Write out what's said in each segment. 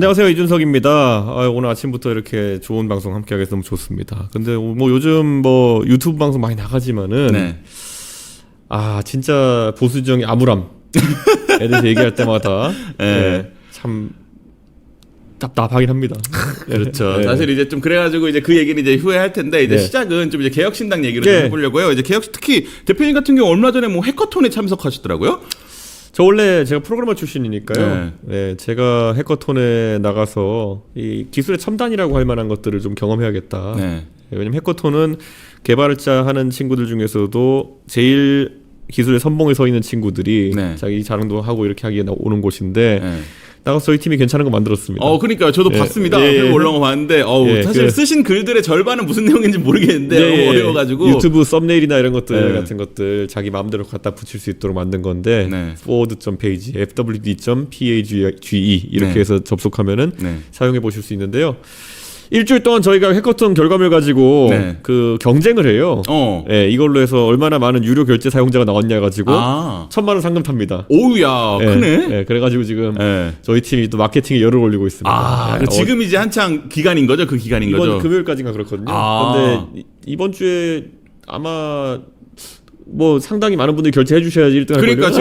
안녕하세요, 이준석입니다. 오늘 아침부터 이렇게 좋은 방송 함께하게 너무 좋습니다. 근데 뭐 요즘 뭐 유튜브 방송 많이 나가지만은 네. 진짜 보수정의 암울함에 대해서 얘기할 때마다 참 답답하긴 합니다. 그렇죠. 네. 사실 이제 좀 그래가지고 이제 그 얘기는 이제 후에 할 텐데 이제 네. 시작은 좀 이제 개혁신당 얘기를 네. 좀 해보려고요. 이제 특히 대표님 같은 경우 얼마 전에 뭐 해커톤에 참석하셨더라고요. 저 원래 제가 프로그래머 출신이니까요. 네, 제가 해커톤에 나가서 이 기술의 첨단이라고 할 만한 것들을 좀 경험해야겠다. 네. 왜냐면 해커톤은 개발자 하는 친구들 중에서도 제일 기술의 선봉에 서 있는 친구들이 네. 자기 자랑도 하고 이렇게 하기에 오는 곳인데 네. 나가서 저희 팀이 괜찮은 거 만들었습니다. 그러니까요. 저도 봤습니다. 올라온 거 봤는데, 사실 쓰신 글들의 절반은 무슨 내용인지 모르겠는데 어려워가지고 유튜브 썸네일이나 이런 것들 같은 것들 자기 마음대로 갖다 붙일 수 있도록 만든 건데 forward.page, fwd.page 이렇게 해서 접속하면은 사용해 보실 수 있는데요. 일주일 동안 저희가 해커톤 결과물 가지고 그 경쟁을 해요. 이걸로 해서 얼마나 많은 유료 결제 사용자가 나왔냐 가지고 1,000만 원 상금 탑니다. 오우야, 크네. 그래가지고 지금 저희 팀이 또 마케팅에 열을 올리고 있습니다. 지금 이제 한창 기간인 거죠? 그 기간인 이번 거죠? 금요일까지인가 그렇거든요. 근데 이번 주에 아마 뭐 상당히 많은 분들이 결제해 주셔야지 1등 할 거예요. 그러니까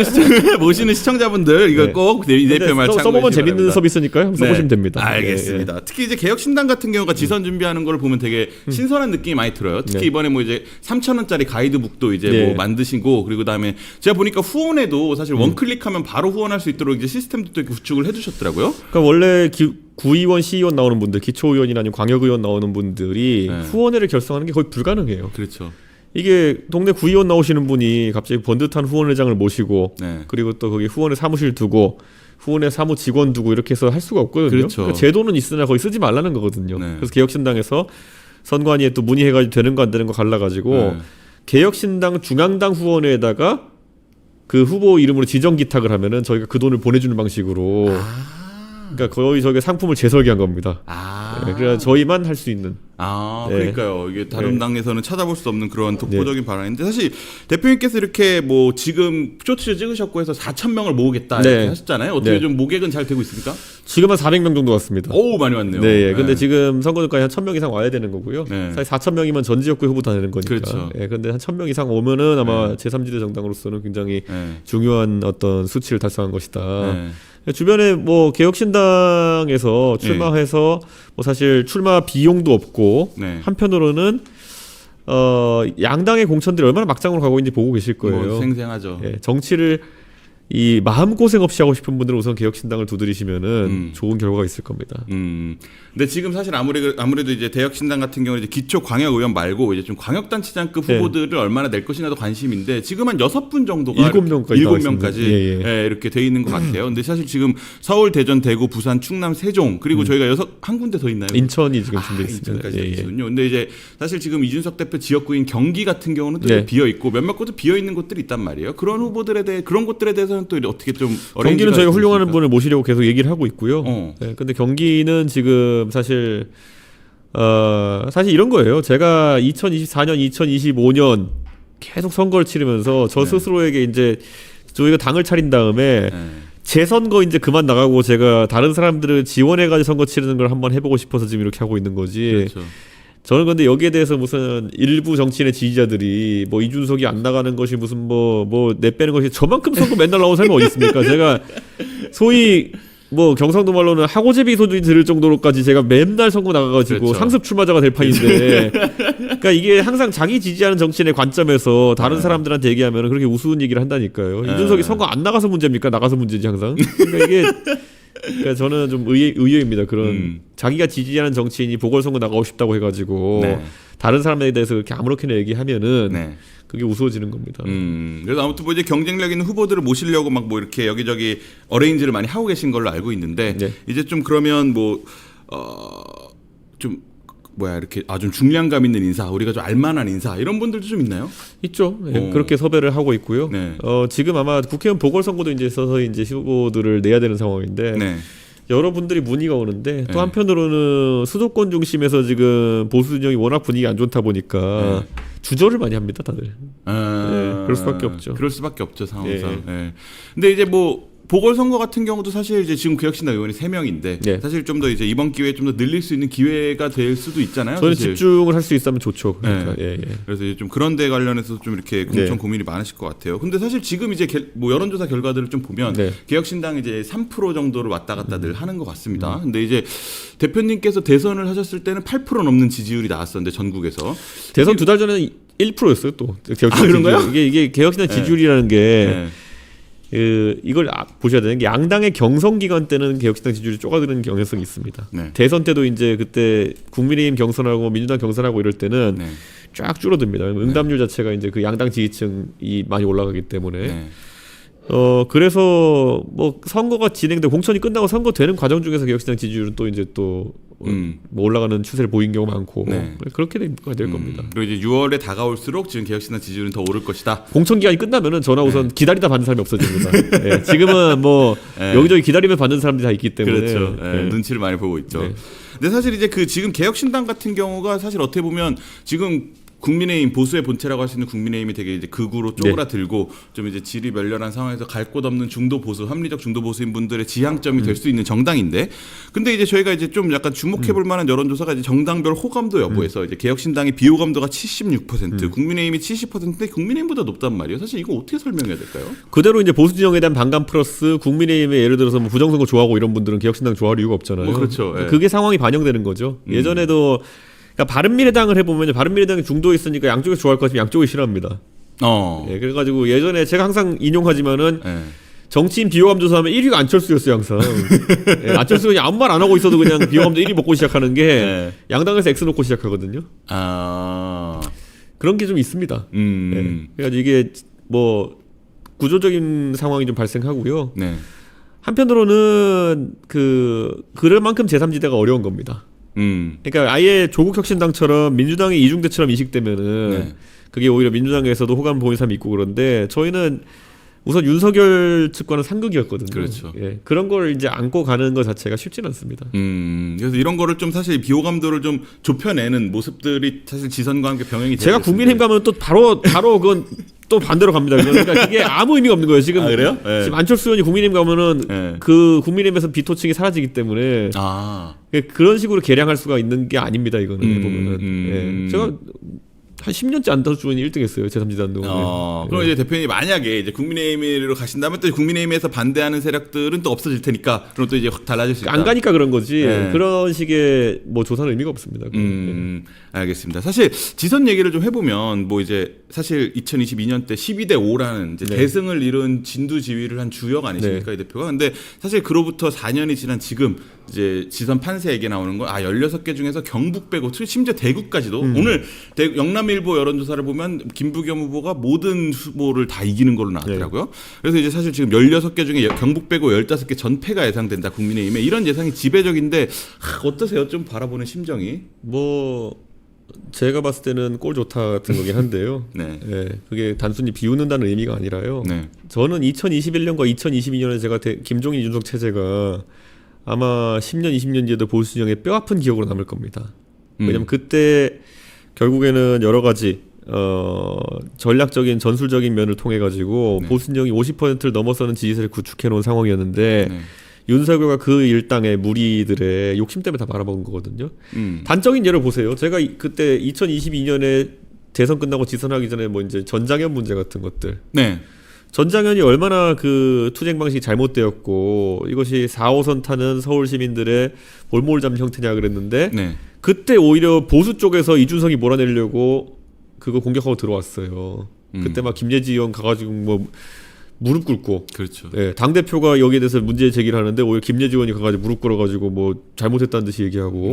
지금 보시는 시청자분들 이거 꼭 이 대표 말 참고해 써보면 주시기 재밌는 바랍니다. 서비스니까요. 써보시면 됩니다. 알겠습니다. 특히 이제 개혁신당 같은 경우가 지선 준비하는 걸 보면 되게 신선한 느낌이 많이 들어요. 특히 이번에 뭐 이제 3,000원짜리 가이드북도 이제 뭐 만드시고 그리고 그다음에 제가 보니까 후원에도 사실 원클릭하면 바로 후원할 수 있도록 이제 시스템도 또 이렇게 구축을 해두셨더라고요. 그러니까 원래 구의원, 시의원 나오는 분들, 기초의원이나 아니면 광역의원 나오는 분들이 후원회를 결성하는 게 거의 불가능해요. 그렇죠. 이게 동네 구의원 나오시는 분이 갑자기 번듯한 후원회장을 모시고 그리고 또 거기 후원회 사무실 두고 후원회 사무 직원 두고 이렇게 해서 할 수가 없거든요. 그렇죠. 그러니까 제도는 있으나 거의 쓰지 말라는 거거든요. 그래서 개혁신당에서 선관위에 또 문의해가지고 되는 거 안 되는 거 갈라가지고 개혁신당 중앙당 후원회에다가 그 후보 이름으로 지정 기탁을 하면은 저희가 그 돈을 보내주는 방식으로 그러니까 거의 저게 상품을 재설계한 겁니다. 그래서 저희만 할 수 있는. 그러니까요. 이게 다른 당에서는 찾아볼 수 없는 그런 독보적인 발언인데 사실 대표님께서 이렇게 뭐 지금 쇼츠 찍으셨고 해서 4,000명을 모으겠다 이렇게 하셨잖아요. 어떻게 좀 모객은 잘 되고 있습니까? 지금 한 400명 정도 왔습니다. 오, 많이 왔네요. 근데 지금 선거전까지 한 1,000명 이상 와야 되는 거고요. 사실 4,000명이면 전 지역구 후보 다 되는 거니까. 그렇죠. 근데 한 1,000명 이상 오면은 아마 제3지대 정당으로서는 굉장히 중요한 어떤 수치를 달성한 것이다. 주변에 뭐 개혁신당에서 출마해서 뭐 사실 출마 비용도 없고 한편으로는 양당의 공천들이 얼마나 막장으로 가고 있는지 보고 계실 거예요. 뭐 생생하죠. 정치를 이 마음고생 없이 하고 싶은 분들은 우선 개혁신당을 두드리시면은 좋은 결과가 있을 겁니다. 근데 지금 사실 아무래도 이제 개혁신당 같은 경우는 이제 기초 광역 의원 말고 이제 좀 광역단체장급 후보들을 얼마나 낼 것이냐도 관심인데 지금 한 6분 정도가 7명까지 이렇게 돼 있는 것 같아요. 근데 사실 지금 서울, 대전, 대구, 부산, 충남, 세종 그리고 저희가 한 군데 더 있나요? 인천이 지금 준비돼 있습니다. 인천까지 있거든요. 근데 이제 사실 지금 이준석 대표 지역구인 경기 같은 경우는 또 비어 있고 몇몇 곳도 비어 있는 곳들이 있단 말이에요. 그런 후보들에 대해 그런 곳들에 대해서는 또 어떻게 좀 경기는 저희가 훌륭한 분을 모시려고 계속 얘기를 하고 있고요. 근데 경기는 지금 사실 이런 거예요. 제가 2024년, 2025년 계속 선거를 치르면서 저 스스로에게 이제 저희가 당을 차린 다음에 재선거 이제 그만 나가고 제가 다른 사람들을 지원해가지고 선거 치르는 걸 한번 해보고 싶어서 지금 이렇게 하고 있는 거지. 그렇죠. 저는 근데 여기에 대해서 무슨 일부 정치인의 지지자들이 뭐 이준석이 안 나가는 것이 무슨 뭐 내빼는 것이 저만큼 선거 맨날 나오는 사람이 어디 있습니까? 제가 소위 뭐 경상도 말로는 하고제비 소리 들을 정도로까지 제가 맨날 선거 나가가지고 상습 출마자가 될 판인데 그러니까 이게 항상 자기 지지하는 정치인의 관점에서 다른 사람들한테 얘기하면 그렇게 우스운 얘기를 한다니까요. 이준석이 선거 안 나가서 문제입니까? 나가서 문제지 항상. 그러니까 이게 그러니까 저는 좀 의외입니다. 그런 자기가 지지하는 정치인이 보궐선거 나가고 싶다고 해가지고 다른 사람에 대해서 그렇게 아무렇게나 얘기하면은 그게 우스워지는 겁니다. 그래서 아무튼 뭐 이제 경쟁력 있는 후보들을 모시려고 막 뭐 이렇게 여기저기 어레인지를 많이 하고 계신 걸로 알고 있는데 이제 좀 그러면 이렇게 좀 중량감 있는 인사, 우리가 좀 알만한 인사 이런 분들도 좀 있나요? 있죠. 그렇게 섭외를 하고 있고요. 지금 아마 국회의원 보궐선거도 이제 있어서 이제 후보들을 내야 되는 상황인데 여러분들이 문의가 오는데 또 한편으로는 수도권 중심에서 지금 보수 진영이 워낙 분위기가 안 좋다 보니까 주저를 많이 합니다, 다들. 그럴 수밖에 없죠. 그럴 수밖에 없죠, 상황상. 근데 이제 뭐 보궐선거 같은 경우도 사실 이제 지금 개혁신당 의원이 3명인데 네. 사실 좀 더 이제 이번 기회에 좀 더 늘릴 수 있는 기회가 될 수도 있잖아요. 저는 사실. 집중을 할 수 있으면 좋죠. 그러니까. 네. 예, 예. 그래서 이제 좀 그런 데 관련해서 좀 이렇게 공천 네. 고민이 많으실 것 같아요. 근데 사실 지금 이제 뭐 여론조사 결과들을 좀 보면 네. 개혁신당이 이제 3% 정도를 왔다 갔다 늘 하는 것 같습니다. 근데 이제 대표님께서 대선을 하셨을 때는 8% 넘는 지지율이 나왔었는데 전국에서 대선 2달 전에는 1%였어요. 또 개혁신당 그런가요? 지지율. 이게 개혁신당 네. 지지율이라는 게 네. 이걸 보셔야 되는 게 양당의 경선 기간 때는 개혁신당 지지율이 쪼가드는 경향성이 있습니다. 네. 대선 때도 이제 그때 국민의힘 경선하고 민주당 경선하고 이럴 때는 네. 쫙 줄어듭니다. 응답률 자체가 이제 그 양당 지지층이 많이 올라가기 때문에 네. 그래서 뭐 선거가 진행되고 공천이 끝나고 선거 되는 과정 중에서 개혁신당 지지율은 또 이제 또 뭐 올라가는 추세를 보인 경우 많고 네. 그렇게 될 겁니다. 그리고 이제 6월에 다가올수록 지금 개혁신당 지지율은 더 오를 것이다. 공천 기간이 끝나면은 전화 우선 기다리다 받는 사람이 없어집니다. 예, 지금은 뭐 네. 여기저기 기다리면 받는 사람들이 다 있기 때문에 그렇죠. 예. 눈치를 많이 보고 있죠. 네. 근데 사실 이제 그 지금 개혁신당 같은 경우가 사실 어떻게 보면 지금 국민의힘 보수의 본체라고 할 수 있는 국민의힘이 되게 이제 극우로 쪼그라들고 좀 이제 질이 멸렬한 상황에서 갈 곳 없는 중도 보수, 합리적 중도 보수인 분들의 지향점이 될 수 있는 정당인데, 근데 이제 저희가 이제 좀 약간 주목해볼 만한 여론조사가 이제 정당별 호감도 여부에서 이제 개혁신당의 비호감도가 76%, 국민의힘이 70%인데 국민의힘보다 높단 말이에요. 사실 이거 어떻게 설명해야 될까요? 그대로 이제 보수 진영에 대한 반감 플러스 국민의힘의 예를 들어서 뭐 부정선거 좋아하고 이런 분들은 개혁신당 좋아할 이유가 없잖아요. 뭐 그렇죠. 예. 그게 상황이 반영되는 거죠. 예전에도 그러니까 바른미래당을 해보면 바른미래당이 중도에 있으니까 양쪽에서 좋아할 것 같으면 양쪽이 싫어합니다. 예, 그래가지고 예전에 제가 항상 인용하지만은 예. 정치인 비호감 조사하면 1위가 안철수였어요 항상. 예, 안철수가 그냥 아무 말 안 하고 있어도 그냥 비호감도 1위 먹고 시작하는 게 네. 양당에서 X 놓고 시작하거든요. 아, 그런 게 좀 있습니다. 예, 그래가지고 이게 뭐 구조적인 상황이 좀 발생하고요. 네. 한편으로는 그럴 만큼 제3지대가 어려운 겁니다. 그러니까 아예 조국혁신당처럼 민주당이 이중대처럼 인식되면은 네. 그게 오히려 민주당에서도 호감 보이는 사람이 있고 그런데 저희는 우선 윤석열 측과는 상극이었거든요. 그렇죠. 예, 그런 걸 이제 안고 가는 것 자체가 쉽지는 않습니다. 그래서 이런 거를 좀 사실 비호감도를 좀 좁혀내는 모습들이 사실 지선과 함께 병행이 되고 제가 국민의힘 가면 또 바로 그건 또 반대로 갑니다. 그러니까 그게 아무 의미가 없는 거예요. 지금 아, 그래요? 네. 지금 안철수 의원이 국민의힘 가면은 네. 그 국민의힘에서 비토층이 사라지기 때문에 그런 식으로 개량할 수가 있는 게 아닙니다. 이거는 보면은 예. 제가 한 10년째 안철수 의원이 1등했어요. 제3지대 그럼 이제 대표님이 만약에 이제 국민의힘으로 가신다면 또 국민의힘에서 반대하는 세력들은 또 없어질 테니까 그럼 또 이제 확 달라질 수 있다. 안 가니까 그런 거지. 네. 그런 식의 뭐 조사는 의미가 없습니다. 알겠습니다. 사실 지선 얘기를 좀 해보면 뭐 이제 사실 2022년 때 12대 5라는 이제 네. 대승을 이룬 진두지휘를 한 주역 아니십니까, 네. 이 대표가. 근데 사실 그로부터 4년이 지난 지금 이제 지선 판세 얘기 나오는 건 16개 중에서 경북 빼고 심지어 대구까지도 오늘 영남일보 여론조사를 보면 김부겸 후보가 모든 후보를 다 이기는 걸로 나왔더라고요. 네. 그래서 이제 사실 지금 16개 중에 경북 빼고 15개 전패가 예상된다, 국민의힘에. 이런 예상이 지배적인데 어떠세요? 좀 바라보는 심정이. 뭐 제가 봤을 때는 꼴 좋다 같은 거긴 한데요. 네. 예, 그게 단순히 비웃는다는 의미가 아니라요. 네. 저는 2021년과 2022년에 제가 김종인 이준석 체제가 아마 10년, 20년 뒤에도 보수 진영의 뼈아픈 기억으로 남을 겁니다. 왜냐면 그때 결국에는 여러 가지 전략적인 전술적인 면을 통해 가지고 보수 진영이 50%를 넘어서는 지지세를 구축해 놓은 상황이었는데 윤석열과 그 일당의 무리들의 욕심 때문에 다 바라본 거거든요. 단적인 예를 보세요. 제가 그때 2022년에 대선 끝나고 지선하기 전에 뭐 이제 전장현 문제 같은 것들. 네. 전장현이 얼마나 그 투쟁 방식이 잘못되었고 이것이 4호선 타는 서울 시민들의 볼모를 잡는 형태냐 그랬는데 네. 그때 오히려 보수 쪽에서 이준석이 몰아내려고 그거 공격하고 들어왔어요. 그때 막 김예지 의원 가가지고 뭐 무릎 꿇고, 그렇죠. 예, 당 대표가 여기에 대해서 문제 제기를 하는데 오히려 김예지 의원이 가가지고 무릎 꿇어가지고 뭐 잘못했다는 듯이 얘기하고,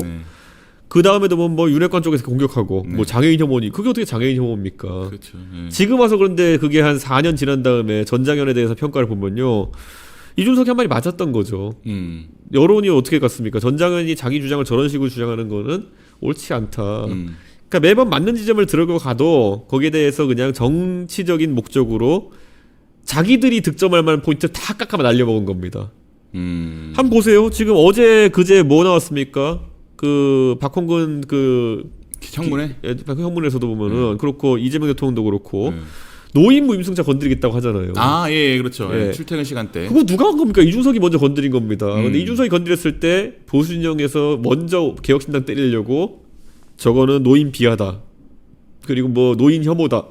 그 다음에도 뭐 윤핵관 쪽에서 공격하고, 뭐 장애인 혐오니 그게 어떻게 장애인 혐오입니까? 그렇죠. 지금 와서 그런데 그게 한 4년 지난 다음에 전장현에 대해서 평가를 보면요, 이준석이 한 말이 맞았던 거죠. 여론이 어떻게 갔습니까? 전장현이 자기 주장을 저런 식으로 주장하는 거는 옳지 않다. 그러니까 매번 맞는 지점을 들고 가도 거기에 대해서 그냥 정치적인 목적으로 자기들이 득점할 만한 포인트를 다 깎아 날려먹은 겁니다. 한번 보세요. 지금 어제 그제 뭐 나왔습니까? 그 박홍근 그 청문회? 형문에서도 보면은 그렇고 이재명 대통령도 그렇고 노인 무임승차 건드리겠다고 하잖아요. 아, 예, 그렇죠. 예. 예, 출퇴근 시간대. 그거 누가 한 겁니까? 이준석이 먼저 건드린 겁니다. 근데 이준석이 건드렸을 때 보수 진영에서 먼저 개혁신당 때리려고 저거는 노인 비하다. 그리고 뭐 노인 혐오다.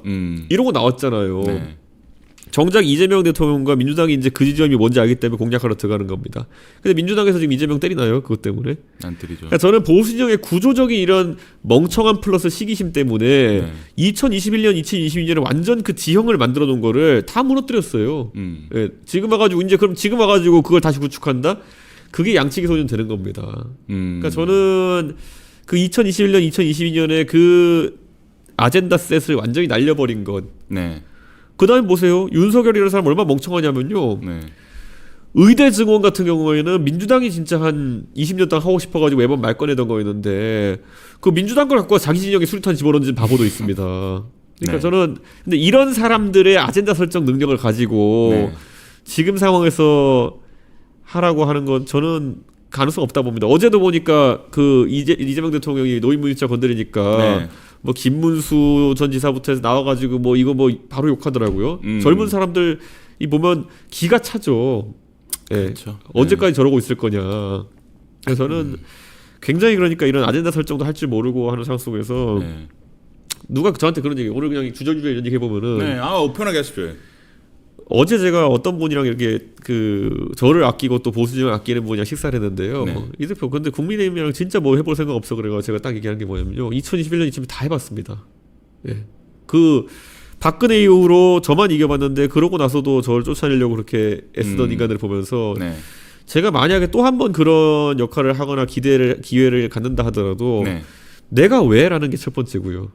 이런 거 나왔잖아요. 네. 정작 이재명 대통령과 민주당이 이제 그 지점이 뭔지 알기 때문에 공략하러 들어가는 겁니다. 근데 민주당에서 지금 이재명 때리나요? 그것 때문에? 안 때리죠. 그러니까 저는 보수 진영의 구조적인 이런 멍청한 플러스 시기심 때문에 네. 2021년, 2022년에 완전 그 지형을 만들어 놓은 거를 다 무너뜨렸어요. 예, 지금 와가지고 이제 그럼 지금 와가지고 그걸 다시 구축한다? 그게 양치기 소년 되는 겁니다. 그러니까 저는 그 2021년, 2022년에 그 아젠다 셋을 완전히 날려버린 것. 네. 그 다음에 보세요. 윤석열이라는 사람 얼마나 멍청하냐면요. 네. 의대 증원 같은 경우에는 민주당이 진짜 한 20년 동안 하고 싶어가지고 매번 말 꺼내던 거였는데 그 민주당 걸 갖고 자기 진영에 수류탄 집어넣는 바보도 있습니다. 그러니까 네. 저는 근데 이런 사람들의 아젠다 설정 능력을 가지고 네. 지금 상황에서 하라고 하는 건 저는 가능성 없다 봅니다. 어제도 보니까 그 이재명 대통령이 노인 문자 건드리니까 네. 뭐 김문수 전 지사부터 해서 나와가지고 뭐 이거 뭐 바로 욕하더라고요. 젊은 사람들 이 보면 기가 차죠. 예. 그렇죠. 언제까지 저러고 있을 거냐. 그래서 저는 굉장히 그러니까 이런 아젠다 설정도 할 줄 모르고 하는 상황 속에서 네. 누가 저한테 그런 얘기 오늘 그냥 주저주저 이런 얘기 해보면은 네. 아, 편하게 하십시오. 어제 제가 어떤 분이랑 이렇게 그 저를 아끼고 또 보수진을 아끼는 분이랑 식사를 했는데요. 네. 이 대표 근데 국민의힘이랑 진짜 뭐 해볼 생각 없어 그래가 제가 딱 얘기하는 게 뭐냐면요. 2021년 이쯤에 다 해봤습니다. 예. 그 박근혜 이후로 저만 이겨봤는데 그러고 나서도 저를 쫓아내려고 그렇게 애쓰던 인간을 보면서 네. 제가 만약에 또 한 번 그런 역할을 하거나 기회를 갖는다 하더라도 네. 내가 왜라는 게 첫 번째고요.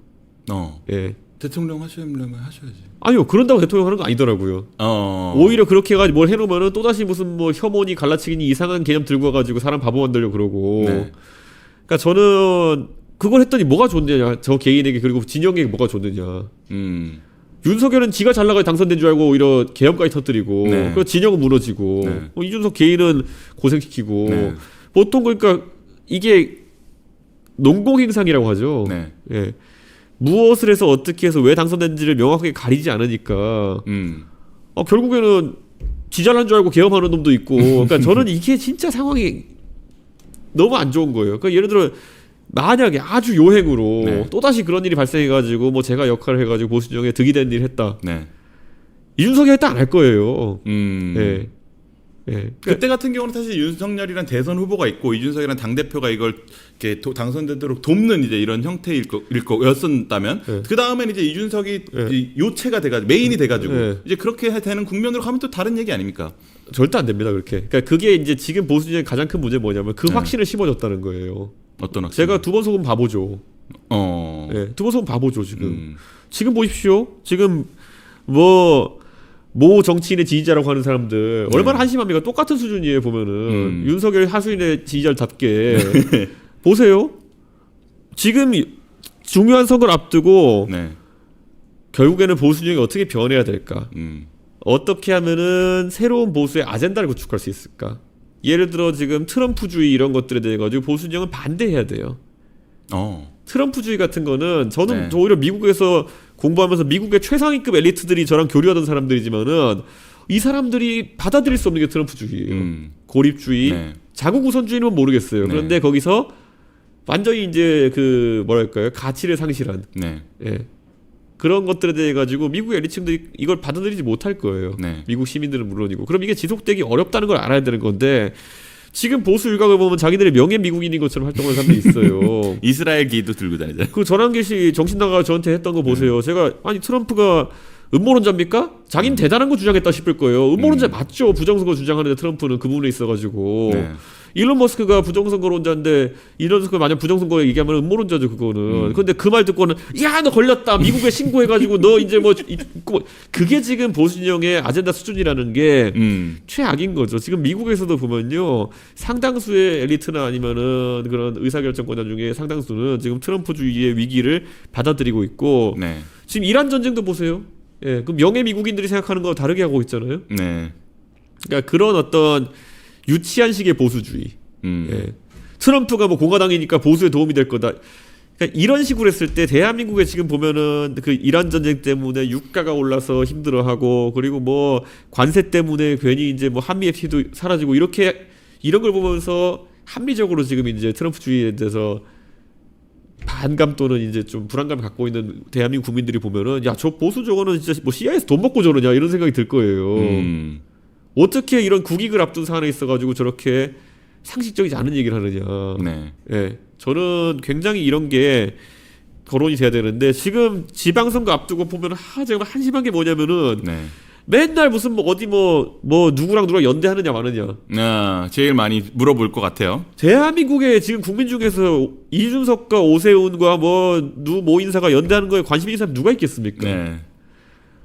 예. 대통령 하시려면 하셔야지. 아니요 그런다고 대통령 하는 거 아니더라고요. 오히려 그렇게 해가지고 뭘 해놓으면은 또 다시 무슨 뭐 혐오니 갈라치기니 이상한 개념 들고 와가지고 사람 바보 만들려고 그러고. 네. 그러니까 저는 그걸 했더니 뭐가 좋느냐 저 개인에게 그리고 진영에게 뭐가 좋느냐. 윤석열은 지가 잘 나가야 당선된 줄 알고 오히려 개혁까지 터뜨리고 네. 그 진영은 무너지고 네. 이준석 개인은 고생시키고 네. 보통 그러니까 이게 농공행상이라고 하죠. 네. 예. 무엇을 해서 어떻게 해서 왜 당선된지를 명확하게 가리지 않으니까 결국에는 지잘난 줄 알고 개업하는 놈도 있고 그러니까 저는 이게 진짜 상황이 너무 안 좋은 거예요. 그러니까 예를 들어 만약에 아주 요행으로 네. 또다시 그런 일이 발생해가지고 뭐 제가 역할을 해가지고 보수진영에 득이 된 일을 했다. 네. 이준석이 했다 안 할 거예요. 예. 예. 그때 같은 경우는 사실 윤석열이란 대선 후보가 있고 이준석이란 당 대표가 이걸 이렇게 당선되도록 돕는 이제 이런 형태일 거였었다면 네. 그 다음엔 이제 이준석이 네. 이 요체가 돼가지고 메인이 돼가지고 네. 이제 그렇게 되는 국면으로 가면 또 다른 얘기 아닙니까? 절대 안 됩니다 그렇게. 그러니까 그게 이제 지금 보수진영의 가장 큰 문제 뭐냐면 그 네. 확신을 심어줬다는 거예요. 어떤 학생? 제가 두 번 속은 바보죠. 예, 두 번 속은 바보죠 지금. 지금 보십시오. 지금 모 정치인의 지지자라고 하는 사람들 얼마나 한심합니까? 똑같은 수준이에요 보면은 윤석열 하수인의 지지자답게 보세요. 지금 중요한 선거를 앞두고 네. 결국에는 보수진영이 어떻게 변해야 될까? 어떻게 하면은 새로운 보수의 아젠다를 구축할 수 있을까? 예를 들어 지금 트럼프주의 이런 것들에 대해 가지고 보수진영은 반대해야 돼요. 트럼프주의 같은 거는 저는 네. 오히려 미국에서 공부하면서 미국의 최상위급 엘리트들이 저랑 교류하던 사람들이지만은 이 사람들이 받아들일 수 없는 게 트럼프주의예요. 고립주의, 네. 자국 우선주의는 모르겠어요. 네. 그런데 거기서 완전히 이제 그 뭐랄까요 가치를 상실한 네. 예. 그런 것들에 대해 가지고 미국 엘리트층들이 이걸 받아들이지 못할 거예요. 네. 미국 시민들은 물론이고. 그럼 이게 지속되기 어렵다는 걸 알아야 되는 건데 지금 보수 일각을 보면 자기들의 명예 미국인인 것처럼 활동하는 사람들이 있어요. 이스라엘 기도 들고 다니잖아요. 그 전환기 씨 정신나가 저한테 했던 거 보세요. 제가 아니 트럼프가 음모론자입니까? 자기는 대단한 거 주장했다 싶을 거예요. 음모론자 맞죠. 부정선거 주장하는데 트럼프는 그 부분에 있어가지고 네. 일론 머스크가 부정선거론자인데 일론 머스크가 만약 부정선거 얘기하면 음모론자죠 그거는. 근데 그 말 듣고는 야 너 걸렸다 미국에 신고해가지고 너 이제 뭐 그게 지금 보수진영의 아젠다 수준이라는 게 최악인 거죠. 지금 미국에서도 보면요 상당수의 엘리트나 아니면은 그런 의사결정권자 중에 상당수는 지금 트럼프주의의 위기를 받아들이고 있고 네. 지금 이란 전쟁도 보세요. 예, 그 명예 미국인들이 생각하는 거 다르게 하고 있잖아요. 네. 그러니까 그런 어떤 유치한 식의 보수주의. 예. 트럼프가 뭐 공화당이니까 보수에 도움이 될 거다. 그러니까 이런 식으로 했을 때 대한민국에 지금 보면은 그 이란 전쟁 때문에 유가가 올라서 힘들어하고 그리고 뭐 관세 때문에 괜히 이제 뭐 한미 FTA도 사라지고 이렇게 이런 걸 보면서 합리적으로 지금 이제 트럼프주의에 대해서 반감 또는 이제 좀 불안감을 갖고 있는 대한민국 국민들이 보면은 야, 저 보수 저거는 진짜 뭐 CIA에서 돈 먹고 저러냐 이런 생각이 들 거예요. 어떻게 이런 국익을 앞둔 사안에 있어가지고 저렇게 상식적이지 않은 얘기를 하느냐. 네. 예, 저는 굉장히 이런 게 거론이 돼야 되는데 지금 지방선거 앞두고 보면 제가 한심한 게 뭐냐면은 네. 맨날 무슨 뭐 어디 뭐 누구랑 연대하느냐 마느냐. 제일 많이 물어볼 것 같아요. 대한민국에 지금 국민 중에서 이준석과 오세훈과 모 인사가 연대하는 거에 관심 있는 사람 누가 있겠습니까? 네.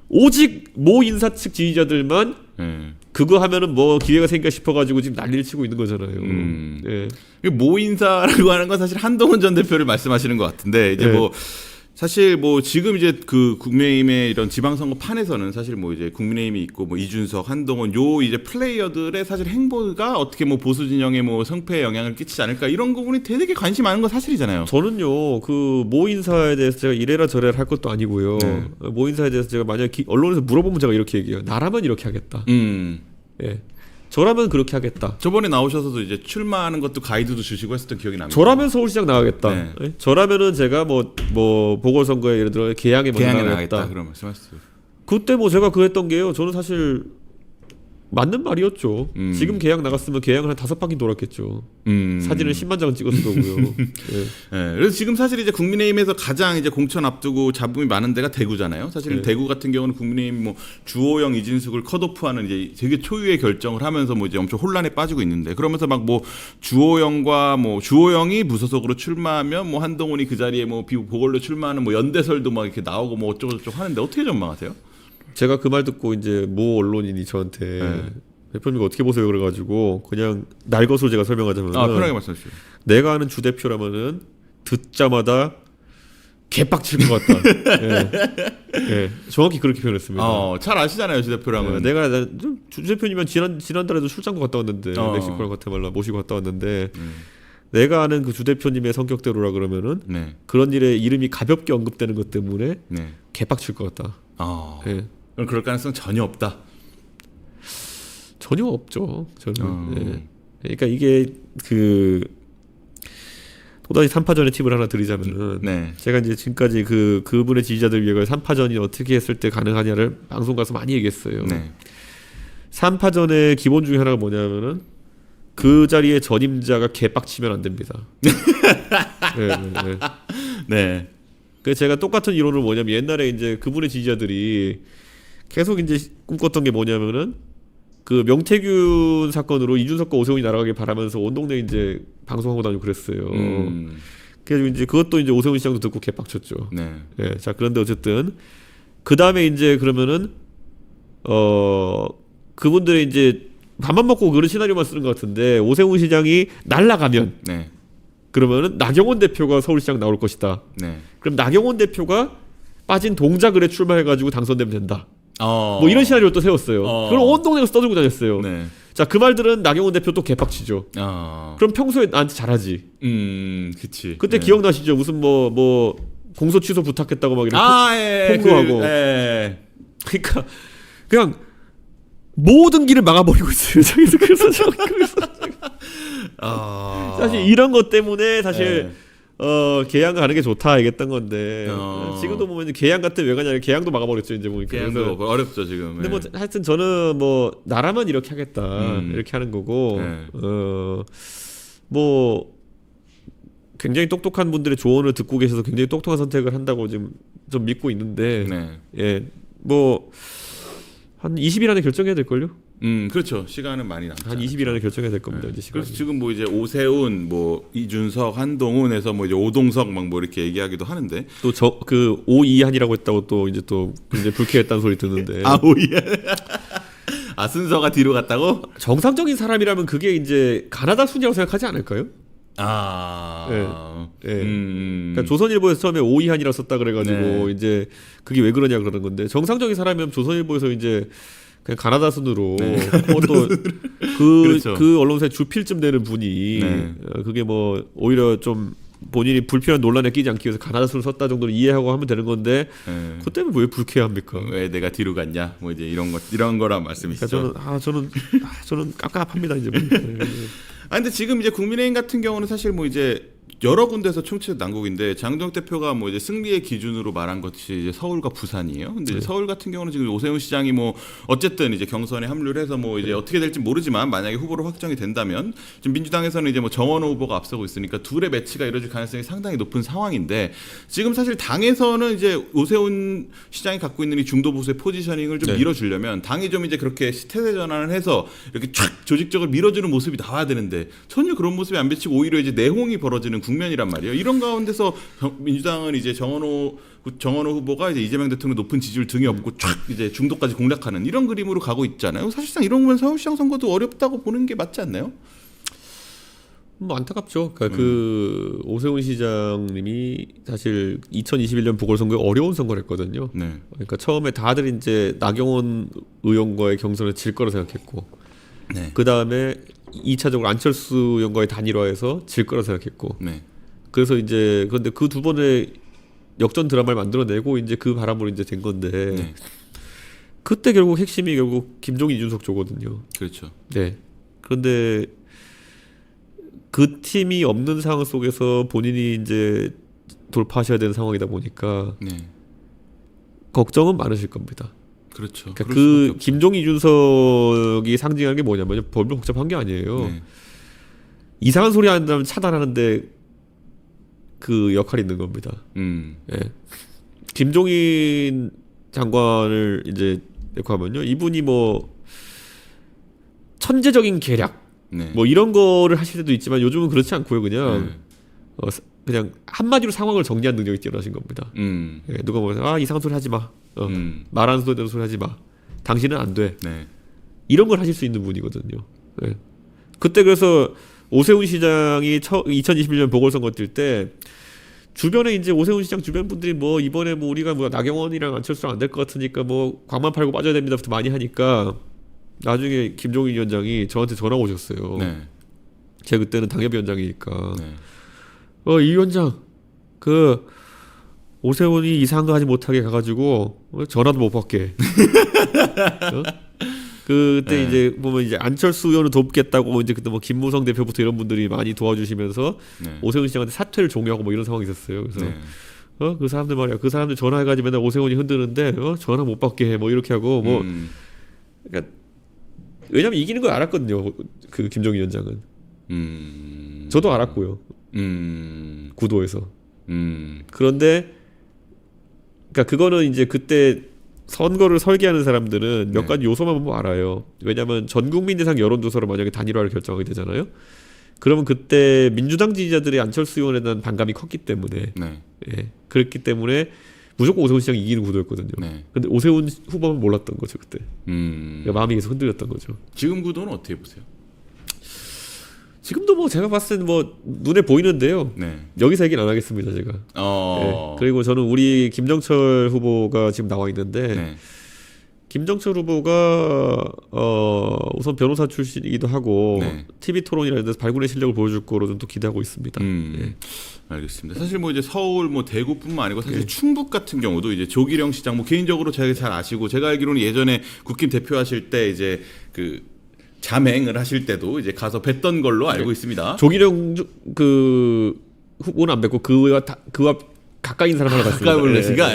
오직 모 인사 측 지지자들만 네. 그거 하면은 뭐 기회가 생겨 싶어가지고 지금 난리를 치고 있는 거잖아요. 네. 모 인사라고 하는 건 사실 한동훈 전 대표를 말씀하시는 것 같은데 이제 네. 뭐 사실 뭐 지금 이제 그 국민의힘의 이런 지방선거 판에서는 사실 뭐 이제 국민의힘이 있고 뭐 이준석, 한동훈 요 이제 플레이어들의 사실 행보가 어떻게 뭐 보수 진영의 뭐 성패에 영향을 끼치지 않을까 이런 부분이 되게 관심 많은 건 사실이잖아요. 저는요 그 모 인사에 대해서 제가 이래라 저래라 할 것도 아니고요. 네. 모 인사에 대해서 제가 만약 언론에서 물어보면 제가 이렇게 얘기해요. 나라면 이렇게 하겠다. 예. 저라면 그렇게 하겠다. 저번에 나오셔서도 이제 출마하는 것도 가이드도 주시고 했었던 기억이 납니다. 저라면 서울시장 나가겠다. 네. 예? 저라면은 제가 뭐 보궐선거에 예를 들어 개항에 먼저 나가겠다. 그런 말씀하셨어요. 그때 뭐 제가 그 했던 게요. 저는 사실 맞는 말이었죠. 지금 개항 나갔으면 개항을 한 5바퀴 돌았겠죠. 사진을 10만 장은 찍었을 거고요. 예. 네, 그래서 지금 사실 이제 국민의힘에서 가장 이제 공천 앞두고 잡음이 많은 데가 대구잖아요. 사실은 네. 대구 같은 경우는 국민의힘 뭐 주호영, 이진숙을 컷오프하는 이제 되게 초유의 결정을 하면서 뭐 이제 엄청 혼란에 빠지고 있는데 그러면서 막 뭐 주호영이 무소속으로 출마하면 뭐 한동훈이 그 자리에 뭐 보궐로 출마하는 뭐 연대설도 막 이렇게 나오고 뭐 어쩌고 저쩌고 하는데 어떻게 전망하세요? 제가 그 말 듣고 이제 모 언론인이 저한테 대표님 어떻게 보세요 그래가지고 그냥 날 것으로 제가 설명하자면 편하게 말씀해 주세요. 내가 아는 주 대표라면은 듣자마다 개빡칠 것 같다. 예. 예. 정확히 그렇게 표현했습니다. 잘 아시잖아요, 주 대표랑은. 내가 주 대표님은 지난달에도 출장도 갔다 왔는데 멕시코랑 과테말라 모시고 갔다 왔는데 내가 아는 그 주 대표님의 성격대로라 그러면은 네. 그런 일에 이름이 가볍게 언급되는 것 때문에 네. 개빡칠 것 같다. 예. 그럼 그럴 가능성 전혀 없다. 전혀 없죠. 저는. 예. 그러니까 이게 그 또다시 3파전의 팁을 하나 드리자면은 네. 제가 이제 지금까지 그분의 지지자들 위해 3파전이 어떻게 했을 때 가능하냐를 방송 가서 많이 얘기했어요. 네. 3파전의 기본 중에 하나가 뭐냐면은 그 자리에 전임자가 개빡치면 안 됩니다. 네, 네, 네. 네. 그래서 제가 똑같은 이론을 뭐냐면 옛날에 이제 그분의 지지자들이 계속 이제 꿈꿨던 게 뭐냐면은 그 명태균 사건으로 이준석과 오세훈이 날아가길 바라면서 온 동네 이제 방송하고 다니고 그랬어요. 그래서 이제 그것도 이제 오세훈 시장도 듣고 개빡쳤죠. 네. 예. 자, 그런데 어쨌든 그 다음에 이제 그러면은 그분들이 이제 밥만 먹고 그런 시나리오만 쓰는 것 같은데 오세훈 시장이 날아가면 네. 그러면은 나경원 대표가 서울시장 나올 것이다. 네. 그럼 나경원 대표가 빠진 동작을에 출마해가지고 당선되면 된다. 뭐 이런 시나리오를 또 세웠어요. 그걸 온 동네에서 떠들고 다녔어요. 네. 자, 그 말들은 나경원 대표 또 개빡치죠. 그럼 평소에 나한테 잘하지. 그치. 그때 네. 기억나시죠? 무슨 뭐 공소 취소 부탁했다고 막 이렇게 폭로하고. 그러니까 그냥 모든 길을 막아버리고 있어요. 그래서 사실 이런 것 때문에 사실 개항 가는 게 좋다 알겠던 건데 지금도 보면 개항 같은 왜 가냐 개항도 막아버렸죠 이제 보니까. 개항도 어렵죠 지금. 근데 뭐 하여튼 저는 뭐 나라면 이렇게 하겠다 이렇게 하는 거고 뭐 굉장히 똑똑한 분들의 조언을 듣고 계셔서 굉장히 똑똑한 선택을 한다고 지금 좀 믿고 있는데 예 뭐 한 20일 안에 결정해야 될 걸요? 그렇죠. 시간은 많이 남죠. 한 20일 안에 결정해야 될 겁니다. 이제 시간이. 그래서 지금 뭐 이제 오세훈, 뭐 이준석, 한동훈에서 뭐 이제 오동석 막 뭐 이렇게 얘기하기도 하는데 또 저 그 오이한이라고 했다고 또 이제 굉장히 불쾌했다는 소리 듣는데. 오이한. 순서가 뒤로 갔다고? 정상적인 사람이라면 그게 이제 가나다 순이라고 생각하지 않을까요? 그러니까 조선일보에서 처음에 오이한이라고 썼다 그래가지고 이제 그게 왜 그러냐 그러는 건데 정상적인 사람이면 조선일보에서 이제 그냥 가나다 순으로 그것도 그 그렇죠. 그 언론사의 주필쯤 되는 분이 그게 뭐 오히려 좀 본인이 불필요한 논란에 끼지 않기 위해서 가나다수를 썼다 정도로 이해하고 하면 되는 건데 그것 때문에 왜 불쾌합니까? 왜 내가 뒤로 갔냐? 뭐 이제 이런 거란 말씀이시죠. 그러니까 저는 깝깝합니다 이제. 근데 지금 이제 국민의힘 같은 경우는 사실 뭐 이제 여러 군데서 총체적 난국인데 장동혁 대표가 뭐 이제 승리의 기준으로 말한 것이 이제 서울과 부산이에요. 근데 이제 서울 같은 경우는 지금 오세훈 시장이 뭐 어쨌든 이제 경선에 합류를 해서 뭐 이제 어떻게 될지 모르지만 만약에 후보로 확정이 된다면 지금 민주당에서는 이제 뭐 정원호 후보가 앞서고 있으니까 둘의 매치가 이루어질 가능성이 상당히 높은 상황인데 지금 사실 당에서는 이제 오세훈 시장이 갖고 있는 이 중도 보수의 포지셔닝을 좀 밀어주려면 당이 좀 이제 그렇게 태세 전환을 해서 이렇게 촥 조직적으로 밀어주는 모습이 나와야 되는데 전혀 그런 모습이 안 비치고 오히려 이제 내홍이 벌어지는 국면이란 말이에요. 이런 가운데서 민주당은 이제 정원호 후보가 이제 이재명 대통령 높은 지지율 등에 업고 촥 이제 중도까지 공략하는 이런 그림으로 가고 있잖아요. 사실상 이런 건 서울시장 선거도 어렵다고 보는 게 맞지 않나요? 뭐 안타깝죠. 그러니까 그 오세훈 시장님이 사실 2021년 보궐선거에 어려운 선거를 했거든요. 네. 그러니까 처음에 다들 이제 나경원 의원과의 경선을 질 거라 생각했고, 네. 그 다음에 2차적으로 안철수 의원과의 단일화에서 질 거라 생각했고, 네. 그래서 이제 그런데 그 두 번의 역전 드라마를 만들어내고 이제 그 바람으로 이제 된 건데, 네. 그때 결국 핵심이 결국 김종인 이준석 조거든요. 그렇죠. 네. 그런데 그 팀이 없는 상황 속에서 본인이 이제 돌파하셔야 되는 상황이다 보니까 네. 걱정은 많으실 겁니다. 그렇죠. 그러니까 그 김종인 이준석이 상징하는 게 뭐냐면 별로 복잡한 게 아니에요. 네. 이상한 소리 한다면 차단하는데 그 역할이 있는 겁니다. 예. 김종인 장관을 이제 놓고 하면요, 이분이 뭐 천재적인 계략 네. 뭐 이런 거를 하실 때도 있지만 요즘은 그렇지 않고요. 그냥 그냥 한마디로 상황을 정리한 능력이 뛰어나신 겁니다. 예, 누가 보면 이상한 소리 하지 마. 말하는 소리 소리 하지 마. 당신은 안 돼. 네. 이런 걸 하실 수 있는 분이거든요. 예. 그때 그래서 오세훈 시장이 2021년 보궐선거 뛸 때 주변에 이제 오세훈 시장 주변 분들이 뭐 이번에 뭐 우리가 뭐 나경원이랑 안철수랑 안 될 것 같으니까 뭐 광만 팔고 빠져야 됩니다부터 많이 하니까 나중에 김종인 위원장이 저한테 전화 오셨어요. 네. 제가 그때는 당협위원장이니까 네. 이 위원장 그 오세훈이 이상한 거 하지 못하게 가가지고 전화도 못 받게. 그때 네. 이제 보면 이제 안철수 의원을 돕겠다고 이제 그때 뭐 김무성 대표부터 이런 분들이 많이 도와주시면서 네. 오세훈 시장한테 사퇴를 종용하고 뭐 이런 상황이 있었어요. 그래서 네. 그 사람들 말이야. 그 사람들 전화해가지고 맨날 오세훈이 흔드는데 전화 못 받게 해. 뭐 이렇게 하고 뭐 그러니까 왜냐면 이기는 걸 알았거든요. 그 김종인 위원장은. 저도 알았고요. 구도에서. 그런데 그러니까 그거는 이제 그때 선거를 설계하는 사람들은 몇 가지 요소만 보면 알아요. 왜냐하면 전 국민 대상 여론조사로 만약에 단일화를 결정하게 되잖아요. 그러면 그때 민주당 지지자들의 안철수 의원에 대한 반감이 컸기 때문에 예, 그랬기 때문에 무조건 오세훈 시장이 이기는 구도였거든요. 근데 오세훈 후보는 몰랐던 거죠 그때. 그러니까 마음이 계속 흔들렸던 거죠. 지금 구도는 어떻게 보세요? 지금도 뭐 제가 봤을 때는 뭐 눈에 보이는데요. 여기서 얘기는 안 하겠습니다 제가. 네. 그리고 저는 우리 김정철 후보가 지금 나와 있는데 김정철 후보가 우선 변호사 출신이기도 하고 TV 토론이라는 데서 발군의 실력을 보여줄 거로는 또 기대하고 있습니다. 알겠습니다. 사실 뭐 이제 서울 뭐 대구뿐만 아니고 사실 충북 같은 경우도 이제 조기령 시장 뭐 개인적으로 제가 잘 아시고 제가 알기로는 예전에 국힘 대표하실 때 이제 그 자맹을 하실 때도 이제 가서 뵀던 걸로 알고 있습니다. 조기령 그 후보는 안 뵙고 그와 가까인 사람 하나 봤습니다. 가까운 분이시가.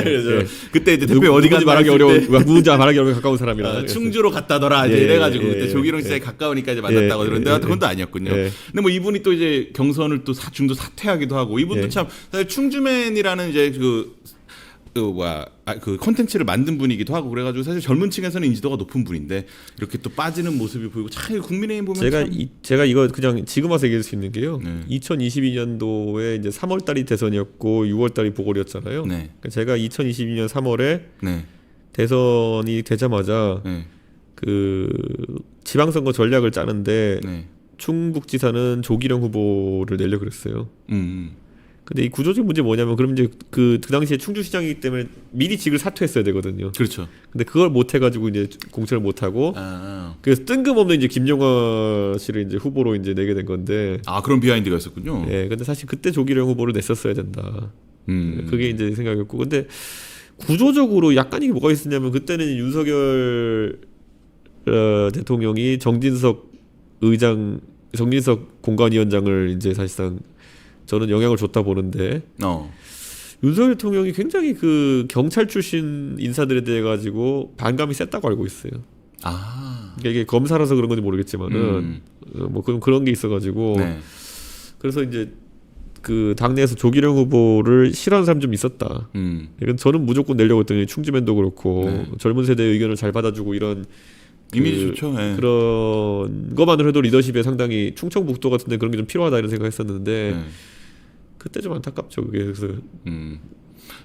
그래서 그때 이제 대표 어디 가는지 말하기 어려운 누군지 말하기 어려운 가까운 사람이라. 충주로 갔다더라 이제 이래가지고 그때 조기령 시장이 가까우니까 이제 만났다고 들었는데 그건 아니었군요. 근데 뭐 이분이 또 이제 경선을 또 중도 사퇴하기도 하고 이분도 참 사실 충주맨이라는 이제 그 콘텐츠를 만든 분이기도 하고 그래가지고 사실 젊은 층에서는 인지도가 높은 분인데 이렇게 또 빠지는 모습이 보이고 참 국민의힘 보면 제가 이거 그냥 지금 와서 얘기할 수 있는 게요. 2022년도에 이제 3월달이 대선이었고 6월달이 보궐이었잖아요. 그러니까 제가 2022년 3월에 대선이 되자마자 그 지방선거 전략을 짜는데 충북지사는 조기령 후보를 내려 그랬어요. 근데 이 구조적 문제 뭐냐면 그럼 이제 그 당시에 충주시장이기 때문에 미리 직을 사퇴했어야 되거든요. 그렇죠. 근데 그걸 못 해가지고 이제 공천을 못 하고 그래서 뜬금없는 이제 김용화 씨를 이제 후보로 이제 내게 된 건데. 그런 비하인드가 있었군요. 예, 근데 사실 그때 조기령 후보를 냈었어야 된다. 그게 이제 생각이었고, 근데 구조적으로 약간 이게 뭐가 있었냐면 그때는 윤석열 대통령이 정진석 공관위원장을 이제 사실상 저는 영향을 줬다 보는데 윤석열 대통령이 굉장히 그 경찰 출신 인사들에 대해 가지고 반감이 셌다고 알고 있어요. 그러니까 이게 검사라서 그런 건지 모르겠지만은 뭐 그런 게 있어가지고 그래서 이제 그 당내에서 조기령 후보를 싫어하는 사람 좀 있었다. 이건 저는 무조건 내려고 했더니 충주맨도 그렇고 젊은 세대의 의견을 잘 받아주고 이런 이미지 좋죠. 그런 것만으로 해도 리더십에 상당히 충청북도 같은데 그런 게 좀 필요하다 이런 생각했었는데 그때 좀 안타깝죠. 그게 그래서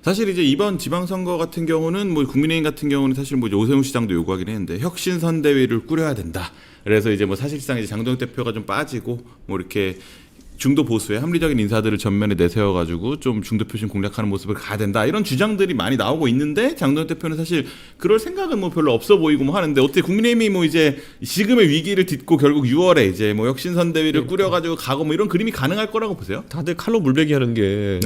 사실 이제 이번 지방선거 같은 경우는 뭐 국민의힘 같은 경우는 사실 뭐 오세훈 시장도 요구하긴 했는데 혁신선대위를 꾸려야 된다. 그래서 이제 뭐 사실상 이제 장동혁 대표가 좀 빠지고 뭐 이렇게 중도 보수의 합리적인 인사들을 전면에 내세워가지고 좀 중도 표심 공략하는 모습을 가야 된다 이런 주장들이 많이 나오고 있는데 장동혁 대표는 사실 그럴 생각은 뭐 별로 없어 보이고 뭐 하는데 어떻게 국민의힘이 뭐 이제 지금의 위기를 딛고 결국 6월에 이제 뭐 혁신선대위를 꾸려가지고 가고 뭐 이런 그림이 가능할 거라고 보세요? 다들 칼로 물베기 하는 게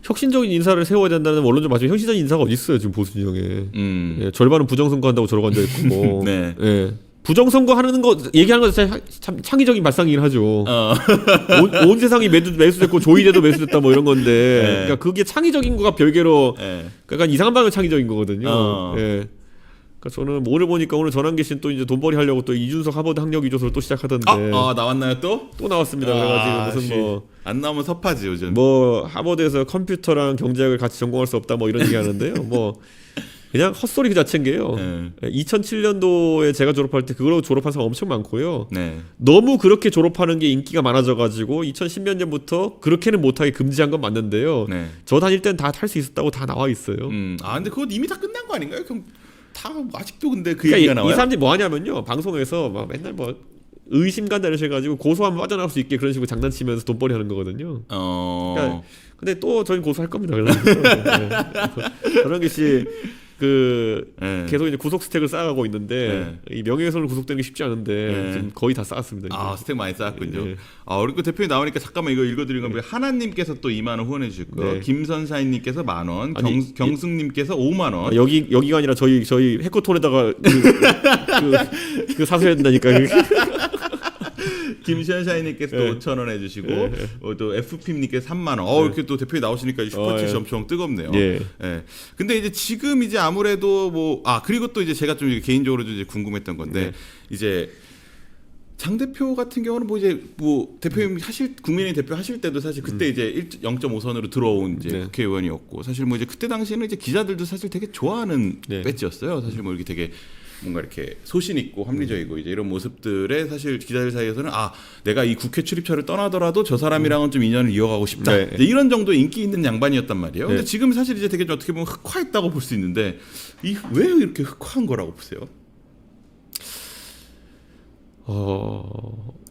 혁신적인 인사를 세워야 된다는 원론적 맞죠. 혁신적인 인사가 어디 있어요 지금 보수 진영에. 예, 절반은 부정선거 한다고 저러고 앉아 있고 뭐. 예. 부정선거 하는 거 얘기하는 거 자체 참 창의적인 발상이긴 하죠. 온 세상이 매수됐고 조이대도 매수됐다 뭐 이런 건데, 그러니까 그게 창의적인 거가 별개로, 약간 이상한 방향 창의적인 거거든요. 예. 그러니까 저는 오늘 보니까 오늘 전환기 씨는 또 이제 돈벌이 하려고 또 이준석 하버드 학력 위조서를 또 시작하던데. 나왔나요 또? 또 나왔습니다. 그래가지고 무슨 뭐 안 나오면 섭하지 요즘. 뭐 하버드에서 컴퓨터랑 경제학을 같이 전공할 수 없다 뭐 이런 얘기 하는데요. 뭐. 그냥 헛소리 그 자체인 게요. 2007년도에 제가 졸업할 때 그걸로 졸업한 사람 엄청 많고요. 너무 그렇게 졸업하는 게 인기가 많아져가지고 2010년부터 그렇게는 못하게 금지한 건 맞는데요. 저 다닐 땐 다 탈 수 있었다고 다 나와 있어요. 근데 그거 이미 다 끝난 거 아닌가요? 그럼 다 아직도 근데 그 그러니까 얘기가 나와요? 이 사람들이 뭐 하냐면요. 방송에서 막 맨날 뭐 의심 간다 이러셔가지고 고소하면 빠져나갈 수 있게 그런 식으로 장난치면서 돈벌이 하는 거거든요. 그러니까 근데 또 저희 고소할 겁니다. 전환기 씨 계속 이제 구속 스택을 쌓아가고 있는데 이 명예훼손을 구속되는 게 쉽지 않은데 지금 거의 다 쌓았습니다. 스택 많이 쌓았군요. 그리고 대표님 나오니까 잠깐만 이거 읽어드리는 건데 하나님께서 또 2만 원 후원해 주셨고요. 김선사인님께서 1,000원, 경숙님께서 5만 원. 여기가 아니라 저희 해커톤에다가 그 사서해야 된다니까. 김시현샤이님께서 또 5,000원 해주시고 또 FP님께서 3만 원. 이렇게 또 대표님 나오시니까 슈퍼챗이 엄청 뜨겁네요. 근데 이제 지금 이제 아무래도 뭐 그리고 또 이제 제가 좀 개인적으로 좀 이제 궁금했던 건데 이제 장 대표 같은 경우는 뭐 이제 뭐 대표님 국민의힘 대표 하실 때도 사실 그때 이제 0.5선으로 들어온 이제 국회의원이었고 사실 뭐 이제 그때 당시에는 이제 기자들도 사실 되게 좋아하는 배지였어요. 사실 뭐 이렇게 되게 뭔가 이렇게 소신 있고 합리적이고 이제 이런 모습들에 사실 기자들 사이에서는 내가 이 국회 출입처를 떠나더라도 저 사람이랑은 좀 인연을 이어가고 싶다. 이제 이런 정도 인기 있는 양반이었단 말이에요. 근데 지금 사실 이제 되게 어떻게 보면 흑화했다고 볼 수 있는데 왜 이렇게 흑화한 거라고 보세요?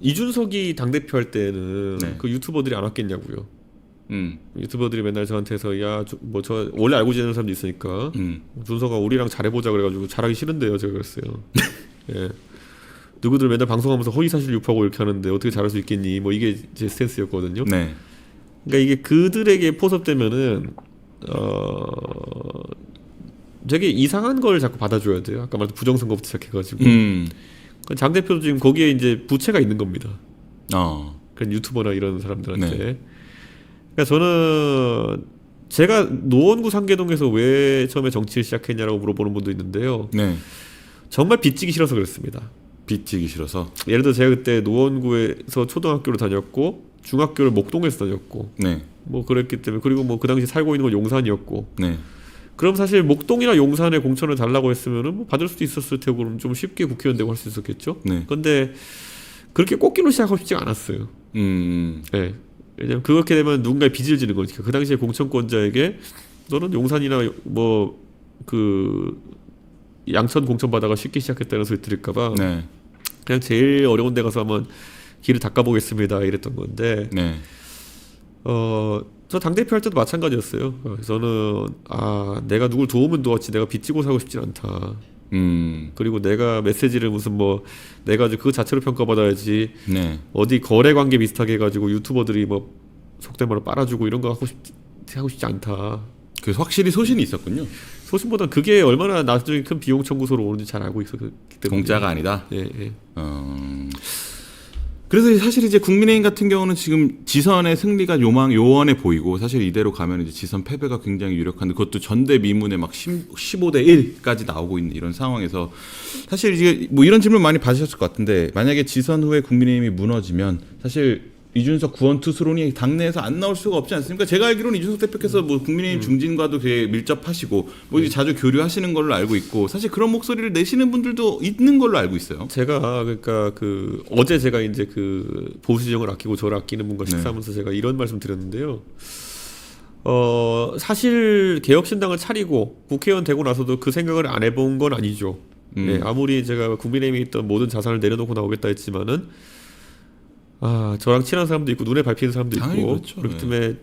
이준석이 당대표 할 때는 그 유튜버들이 안 왔겠냐고요. 유튜버들이 맨날 저한테서 저 원래 알고 지내는 사람도 있으니까 준석아 우리랑 잘해보자 그래가지고 잘하기 싫은데요 제가 그랬어요. 누구들 맨날 방송하면서 허위사실 유포하고 이렇게 하는데 어떻게 잘할 수 있겠니 뭐 이게 제 스탠스였거든요. 그러니까 이게 그들에게 포섭되면은 되게 이상한 걸 자꾸 받아줘야 돼요. 아까 말한 부정선거부터 시작해가지고 장 대표도 지금 거기에 이제 부채가 있는 겁니다. 그런 유튜버나 이런 사람들한테. 그러니까 저는 제가 노원구 상계동에서 왜 처음에 정치를 시작했냐라고 물어보는 분도 있는데요. 정말 빚지기 싫어서 그랬습니다. 빚지기 싫어서? 예를 들어 제가 그때 노원구에서 초등학교를 다녔고 중학교를 목동에서 다녔고 뭐 그랬기 때문에 그리고 뭐 그 당시 살고 있는 건 용산이었고 그럼 사실 목동이나 용산에 공천을 달라고 했으면은 뭐 받을 수도 있었을 테고 그럼 좀 쉽게 국회의원 되고 할 수 있었겠죠. 그런데 그렇게 꽃길로 시작하고 싶지가 않았어요. 왜냐면 그렇게 되면 누군가의 빚을 지는 거니까. 그 당시에 공천권자에게 너는 용산이나 뭐 양천 공천 받아가 쉽게 시작했다는 소리 들을까봐 그냥 제일 어려운 데 가서 한번 길을 닦아보겠습니다 이랬던 건데 저 당대표 할 때도 마찬가지였어요. 저는 내가 누굴 도우면 도왔지 내가 빚지고 살고 싶진 않다. 그리고 내가 메시지를 무슨 뭐 내가 그 자체로 평가받아야지. 네. 어디 거래 관계 비슷하게 해가지고 유튜버들이 뭐 속된 말로 빨아주고 이런 거 하고 싶지 않다. 그래서 확실히 소신이 있었군요. 소신보다 그게 얼마나 나중에 큰 비용 청구서로 오는지 잘 알고 있었기 때문에. 공짜가 아니다. 예, 예. 그래서 사실 이제 국민의힘 같은 경우는 지금 지선의 승리가 요원해 보이고 사실 이대로 가면 이제 지선 패배가 굉장히 유력한데 그것도 전대미문에 막 15대 1까지 나오고 있는 이런 상황에서 사실 이제 뭐 이런 질문 많이 받으셨을 것 같은데 만약에 지선 후에 국민의힘이 무너지면 사실 이준석 구원투수론이 당내에서 안 나올 수가 없지 않습니까? 제가 알기로는 이준석 대표께서 뭐 국민의힘 중진과도 되게 밀접하시고 뭐 이제 자주 교류하시는 걸로 알고 있고 사실 그런 목소리를 내시는 분들도 있는 걸로 알고 있어요. 제가 그러니까 어제 제가 이제 보수 진영을 아끼고 저를 아끼는 분과 식사하면서 제가 이런 말씀 드렸는데요. 사실 개혁신당을 차리고 국회의원 되고 나서도 그 생각을 안 해본 건 아니죠. 네, 아무리 제가 국민의힘에 있던 모든 자산을 내려놓고 나오겠다 했지만은 저랑 친한 사람도 있고 눈에 밟히는 사람도 있고 그렇죠. 그렇기 때문에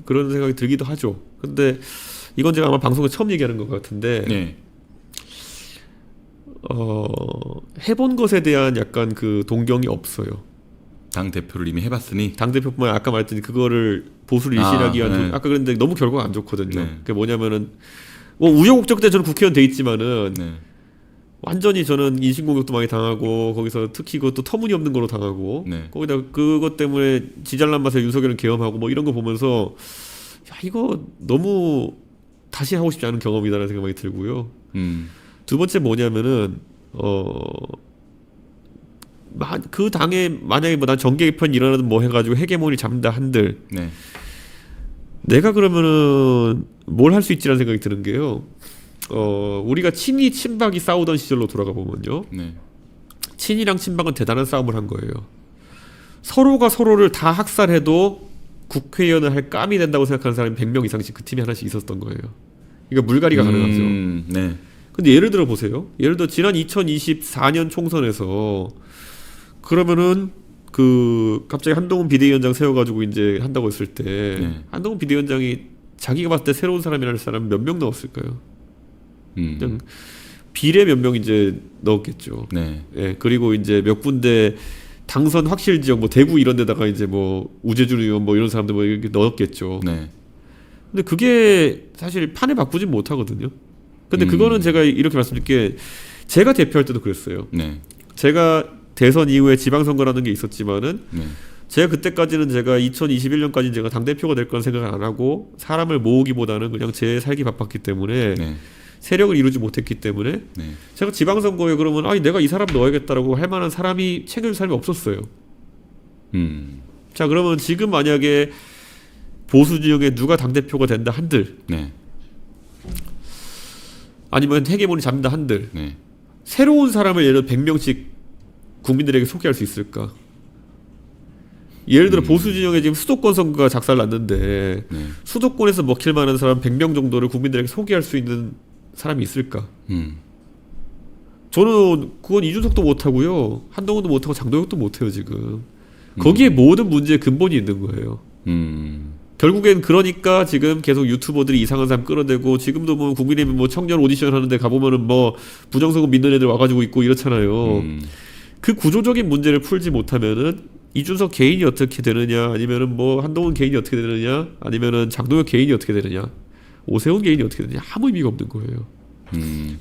그런 생각이 들기도 하죠. 근데 이건 제가 아마 방송에 처음 얘기하는 것 같은데 네. 해본 것에 대한 약간 동경이 없어요. 당 대표를 이미 해봤으니 당 대표뿐만 아까 말했더니 그거를 보수를 일신하기 위한 네. 아까 그랬는데 너무 결과가 안 좋거든요. 네. 그게 뭐냐면은 뭐 우여곡절 때 저는 국회의원 돼 있지만은 네. 완전히 저는 인신공격도 많이 당하고 거기서 특히 그것도 터무니없는 거로 당하고 네. 거기다 그것 때문에 지잘난 맛에 윤석열은 계엄하고 뭐 이런 거 보면서 야 이거 너무 다시 하고 싶지 않은 경험이다라는 생각이 들고요. 두 번째 뭐냐면은 그 당에 만약에 뭐 난 정계 개편 일어나든 뭐 해가지고 헤게모니 잡는다 한들 네. 내가 그러면은 뭘 할 수 있지라는 생각이 드는 게요. 우리가 친이 친박이 싸우던 시절로 돌아가 보면요. 네. 친이랑 친박은 대단한 싸움을 한 거예요. 서로가 서로를 다 학살해도 국회의원을 할 감이 된다고 생각하는 사람이 100명 이상씩 그 팀에 하나씩 있었던 거예요. 그러니까 물갈이가 가능하죠. 네. 근데 예를 들어 보세요. 예를 들어 지난 2024년 총선에서 그러면은 갑자기 한동훈 비대위원장 세워가지고 이제 한다고 했을 때 네. 한동훈 비대위원장이 자기가 봤을 때 새로운 사람이라는 사람 몇 명 넣었을까요? 그냥 비례 몇 명 이제 넣었겠죠. 네. 예, 그리고 이제 몇 군데 당선 확실 지역 뭐 대구 이런 데다가 이제 뭐 우재준 의원 뭐 이런 사람들 뭐 이렇게 넣었겠죠. 네. 근데 그게 사실 판에 바꾸진 못하거든요. 근데 그거는 제가 이렇게 말씀드릴게 제가 대표할 때도 그랬어요. 네. 제가 대선 이후에 지방선거라는 게 있었지만은 네. 제가 그때까지는 제가 2021년까지 제가 당대표가 될 거란 생각을 안 하고 사람을 모으기보다는 그냥 제 살기 바빴기 때문에 네. 세력을 이루지 못했기 때문에 네. 제가 지방선거에 그러면 내가 이 사람 넣어야겠다라고 할 만한 사람이 챙겨줄 사람이 없었어요. 자 그러면 지금 만약에 보수 지역에 누가 당대표가 된다 한들 네. 아니면 헤게모니 잡는다 한들 네. 새로운 사람을 예를 들어 100명씩 국민들에게 소개할 수 있을까? 예를 들어 보수 진영에 지금 수도권 선거가 작살났는데 네. 수도권에서 먹힐 만한 사람 100명 정도를 국민들에게 소개할 수 있는 사람이 있을까? 저는 그건 이준석도 못하고요. 한동훈도 못하고 장동혁도 못해요 지금. 거기에 모든 문제의 근본이 있는 거예요. 결국엔 그러니까 지금 계속 유튜버들이 이상한 사람 끌어대고 지금도 뭐 국민의힘 뭐 청년 오디션 하는데 가보면은 뭐 부정선거 믿는 애들 와가지고 있고 이렇잖아요. 그 구조적인 문제를 풀지 못하면은 이준석 개인이 어떻게 되느냐 아니면은 뭐 한동훈 개인이 어떻게 되느냐 아니면은 장동혁 개인이 어떻게 되느냐 오세훈 개인이 어떻게 되느냐 아무 의미가 없는 거예요.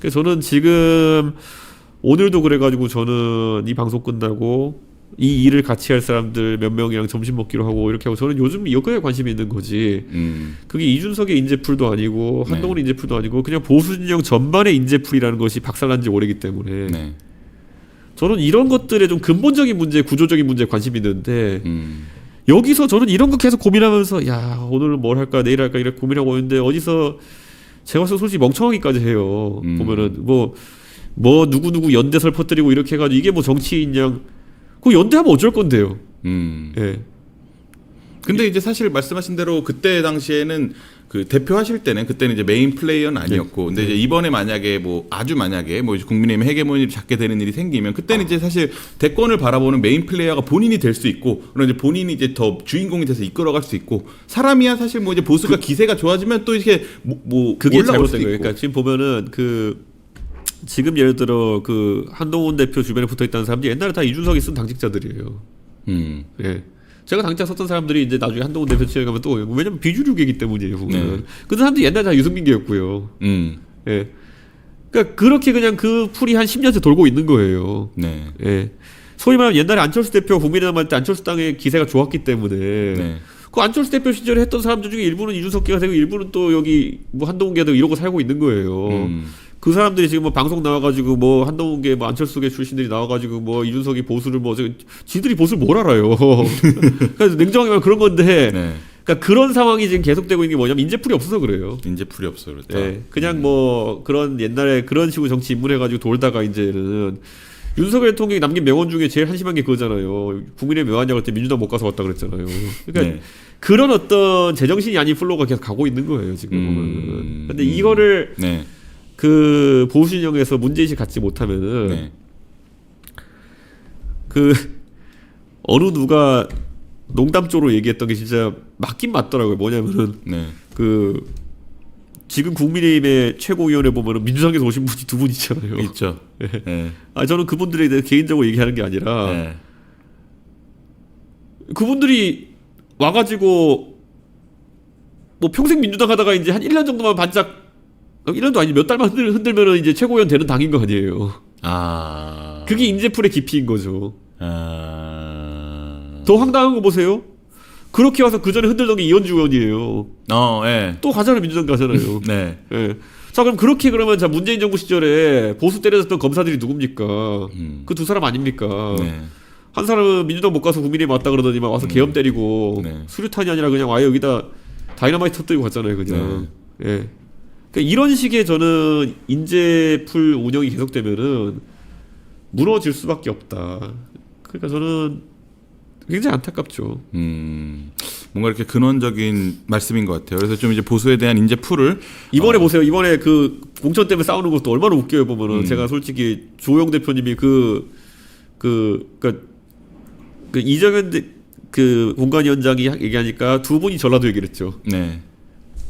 그래서 저는 지금 오늘도 그래가지고 저는 이 방송 끝나고 이 일을 같이 할 사람들 몇 명이랑 점심 먹기로 하고 이렇게 하고 저는 요즘 이거에 관심이 있는 거지. 그게 이준석의 인재풀도 아니고 한동훈의 인재풀도 아니고 그냥 보수 진영 전반의 인재풀이라는 것이 박살난 지 오래기 때문에 네. 저는 이런 것들에 좀 근본적인 문제, 구조적인 문제에 관심이 있는데 여기서 저는 이런 거 계속 고민하면서 야 오늘 뭘 할까 내일 할까 이렇게 고민하고 있는데 어디서 제가 솔직히 멍청하기까지 해요. 보면은 뭐 누구 연대설 퍼뜨리고 이렇게 해가지고 이게 뭐 정치인 양 그 연대하면 어쩔 건데요. 음. 예. 근데 이제 사실 말씀하신 대로 그때 당시에는 그 대표하실 때는 그때는 이제 메인 플레이어는 아니었고, 근데 이제 이번에 만약에 뭐 아주 만약에 뭐 이제 국민의힘 헤게모니를 잡게 되는 일이 생기면 그때는 이제 사실 대권을 바라보는 메인 플레이어가 본인이 될 수 있고, 그럼 이제 본인이 이제 더 주인공이 돼서 이끌어갈 수 있고, 사람이야 사실 뭐 이제 보수가 기세가 좋아지면 또 이렇게 뭐 그게 올라올 잘못된 수도 거예요. 있고. 그러니까 지금 보면은 그 지금 예를 들어 그 한동훈 대표 주변에 붙어 있다는 사람들이 옛날에 다 이준석이 쓴 당직자들이에요. 예. 제가 당장 썼던 사람들이 이제 나중에 한동훈 대표 취해 가면 또 왜냐면 비주류계이기 때문이에요. 보면. 그 사람들이 옛날에 다 유승민계였고요. 예. 그러니까 그렇게 그냥 그 풀이 한 10년째 돌고 있는 거예요. 네. 예. 소위 말하면 옛날에 안철수 대표 국민의당 할 때 안철수 당의 기세가 좋았기 때문에 네. 그 안철수 대표 시절에 했던 사람들 중에 일부는 이준석계가 되고 일부는 또 여기 뭐 한동훈계가 되고 이러고 살고 있는 거예요. 그 사람들이 지금 뭐 방송 나와가지고 뭐 한동훈계 뭐 안철수계 출신들이 나와가지고 뭐 이준석이 보수를 뭐 지들이 보수를 뭘 알아요. 그래서 냉정하게 말하면 그런 건데 네. 그러니까 그런 상황이 지금 계속되고 있는 게 뭐냐면 인재풀이 없어서 그래요. 인재풀이 없어 그렇다. 네, 그냥 뭐 그런 옛날에 그런 식으로 정치 입문해가지고 돌다가 이제는 윤석열 대통령이 남긴 명언 중에 제일 한심한 게 그거잖아요. 국민의힘 왜 왔냐고 할 때 민주당 못 가서 왔다 그랬잖아요. 그러니까 네. 그런 어떤 제정신이 아닌 플로우가 계속 가고 있는 거예요 지금 보면은. 근데 이거를 네. 그 보수 진영에서 문제의식 갖지 못하면은 네. 그 어느 누가 농담조로 얘기했던 게 진짜 맞긴 맞더라고요. 뭐냐면은 네. 그 지금 국민의힘의 최고위원회 보면은 민주당에서 오신 분이 두 분 있잖아요. 있죠. 네. 아 저는 그분들에 대해 개인적으로 얘기하는 게 아니라 네. 그분들이 와가지고 뭐 평생 민주당 하다가 이제 한 1년 정도만 반짝 1년도 아니 몇 달만 흔들면은 이제 최고위원 되는 당인 거 아니에요. 아. 그게 인재풀의 깊이인 거죠. 아. 더 황당한 거 보세요. 그렇게 와서 그 전에 흔들던 게 이현주 의원이에요. 예. 또 가잖아요. 민주당 가잖아요. 네. 예. 자 그럼 그렇게 그러면 자 문재인 정부 시절에 보수 때려졌던 검사들이 누굽니까? 그 두 사람 아닙니까? 네. 한 사람은 민주당 못 가서 국민의힘 왔다 그러더니만 와서 계엄 때리고 네. 수류탄이 아니라 그냥 와요 여기다 다이너마이트 터뜨리고 갔잖아요. 그냥. 예. 그러니까 이런 식의 저는 인재풀 운영이 계속되면은 무너질 수밖에 없다. 그러니까 저는 굉장히 안타깝죠. 뭔가 이렇게 근원적인 말씀인 것 같아요. 그래서 좀 이제 보수에 대한 인재풀을 이번에 보세요. 이번에 그 공천 때문에 싸우는 것도 얼마나 웃겨요 보면은 제가 솔직히 조영 대표님이 그러니까 그 이정현 그 공관위원장이 얘기하니까 두 분이 전라도 얘기를 했죠. 네.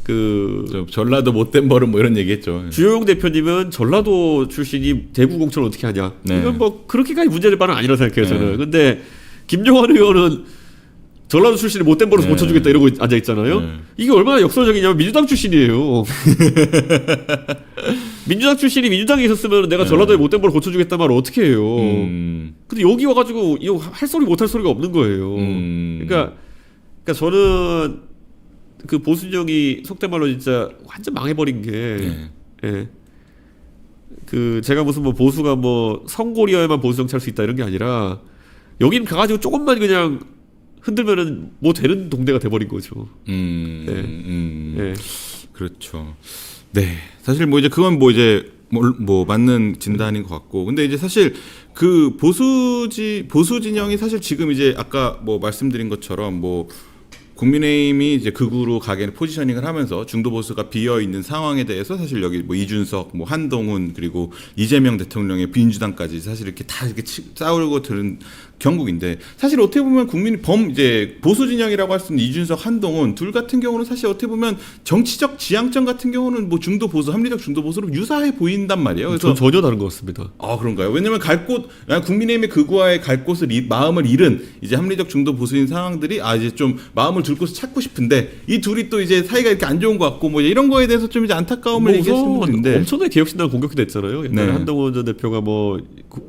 그 전라도 못된 버릇 뭐 이런 얘기했죠. 주호영 대표님은 전라도 출신이 대구 공천을 어떻게 하냐. 네. 이건 뭐 그렇게까지 문제될 바는 아니라 생각해요 저는. 네. 근데 김종환 의원은 전라도 출신이 못된 버릇 네. 고쳐주겠다 이러고 앉아 있잖아요. 네. 이게 얼마나 역설적이냐면 민주당 출신이에요. 민주당 출신이 민주당에 있었으면 내가 전라도에 못된 버릇 고쳐주겠다는 말을 어떻게 해요. 근데 여기 와가지고 이거 할 소리 못할 소리가 없는 거예요. 그러니까 저는 그 보수진영이 속된 말로 진짜 완전 망해버린 게, 네. 예. 그 제가 무슨 뭐 보수가 뭐 성골이어야만 보수 정치할 수 있다 이런 게 아니라 여긴 가가지고 조금만 그냥 흔들면은 뭐 되는 동네가 돼버린 거죠. 예. 그렇죠. 네. 사실 뭐 이제 그건 뭐 이제 뭐 맞는 진단인 것 같고, 근데 이제 사실 그 보수 진영이 사실 지금 이제 아까 뭐 말씀드린 것처럼 뭐 국민의힘이 이제 극우로 가게 포지셔닝을 하면서 중도 보수가 비어 있는 상황에 대해서 사실 여기 뭐 이준석, 뭐 한동훈 그리고 이재명 대통령의 민주당까지 사실 이렇게 다 이렇게 싸우고 들은 경국인데, 사실 어떻게 보면 이제 보수 진영이라고 할 수 있는 이준석, 한동훈 둘 같은 경우는 사실 어떻게 보면 정치적 지향점 같은 경우는 뭐 중도 보수, 합리적 중도 보수로 유사해 보인단 말이에요. 그래서 전혀 다른 것 같습니다. 아 그런가요? 왜냐면 국민의힘의 극우와의 갈 곳을 마음을 잃은 이제 합리적 중도 보수인 상황들이 이제 좀 마음을 둘 곳을 찾고 싶은데 이 둘이 또 이제 사이가 이렇게 안 좋은 것 같고 뭐 이런 거에 대해서 좀 이제 안타까움을 얘기하시는 분인데, 엄청나게 개혁신당 공격이 됐잖아요. 옛날에 네. 한동훈 전 대표가 뭐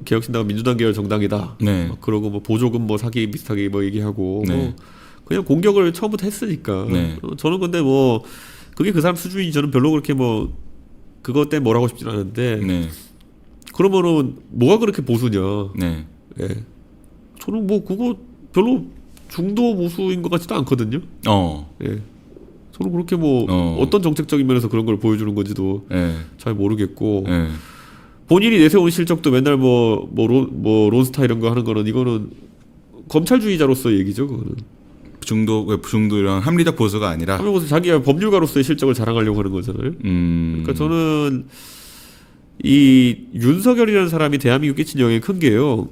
개혁신당은 민주당 계열 정당이다. 네. 그러고 뭐 보조금 뭐 사기 비슷하게 뭐 얘기하고 네. 뭐 그냥 공격을 처음부터 했으니까. 네. 저는 근데 뭐 그게 그 사람 수준이 저는 별로 그렇게 뭐 그것 때문에 뭐라고 싶진 않은데. 네. 그러면은 뭐가 그렇게 보수냐? 네. 예. 저는 뭐 그거 별로 중도 보수인 것 같지도 않거든요. 예. 저는 그렇게 뭐 어떤 정책적인 면에서 그런 걸 보여주는 건지도 잘 모르겠고. 본인이 내세운 실적도 맨날 론스타 이런 거 하는 거는 이거는 검찰주의자로서 얘기죠, 그거는. 중도 이런 합리적 보수가 아니라 자기가 법률가로서의 실적을 자랑하려고 하는 거잖아요. 그러니까 저는 이 윤석열이라는 사람이 대한민국에 끼친 영향이 큰 게요.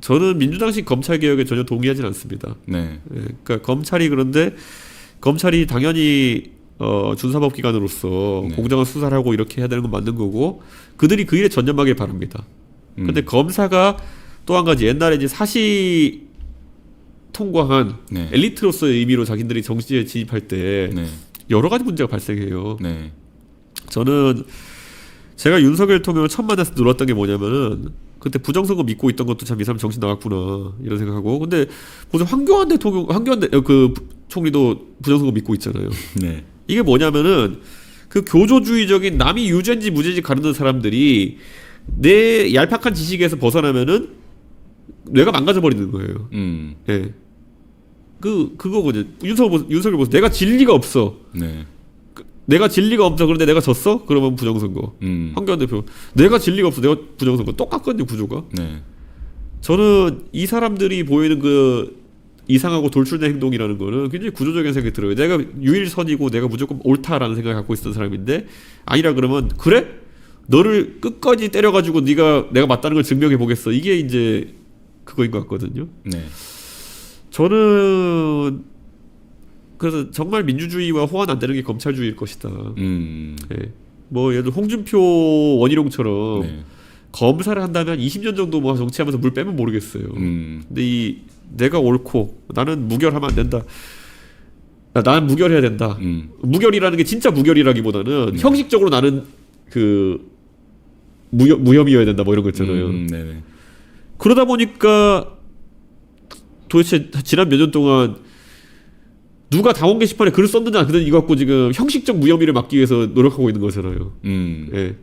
저는 민주당식 검찰 개혁에 전혀 동의하진 않습니다. 네. 그러니까 그런데 검찰이 당연히 준사법기관으로서 네. 공정한 수사를 하고 이렇게 해야 되는 건 맞는 거고 그들이 그 일에 전념하길 바랍니다. 근데 검사가 또 한 가지 옛날에 이제 사시 통과한 네. 엘리트로서의 의미로 자기들이 정치에 진입할 때 네. 여러 가지 문제가 발생해요. 네. 저는 제가 윤석열 대통령을 처음 만나서 놀랐던 게 뭐냐면은 그때 부정선거 믿고 있던 것도 참 이 사람 정신 나갔구나 이런 생각하고 근데 무슨 황교안 총리도 부정선거 믿고 있잖아요. 네. 이게 뭐냐면은 그 교조주의적인 남이 유죄인지 무죄인지 가르는 사람들이 내 얄팍한 지식에서 벗어나면은 뇌가 망가져 버리는 거예요. 예. 그거거든요. 윤석열 보세요. 내가 진리가 없어. 네. 내가 진리가 없어. 그런데 내가 졌어? 그러면 부정선거. 황교안 대표. 내가 진리가 없어. 내가 부정선거. 똑같거든요, 구조가. 네. 저는 이 사람들이 보이는 그 이상하고 돌출된 행동이라는 거는 굉장히 구조적인 생각이 들어요. 내가 유일선이고 내가 무조건 옳다라는 생각을 갖고 있었던 사람인데 아니라 그러면 그래? 너를 끝까지 때려가지고 내가 맞다는 걸 증명해 보겠어. 이게 이제 그거인 것 같거든요. 네. 저는 그래서 정말 민주주의와 호환 안 되는 게 검찰주의일 것이다. 예. 뭐 예를 들어 홍준표 원희룡처럼 네. 검사를 한다면 20년 정도 뭐 정치하면서 물 빼면 모르겠어요. 근데 내가 옳고 나는 무결하면 안 된다. 나는 무결해야 된다. 무결이라는 게 진짜 무결이라기보다는 형식적으로 나는 무혐의여야 된다. 뭐 이런 거 있잖아요. 네네. 그러다 보니까 도대체 지난 몇 년 동안 누가 당원 게시판에 글을 썼느냐 안 썼느냐 이거 갖고 지금 형식적 무혐의를 막기 위해서 노력하고 있는 거잖아요. 예.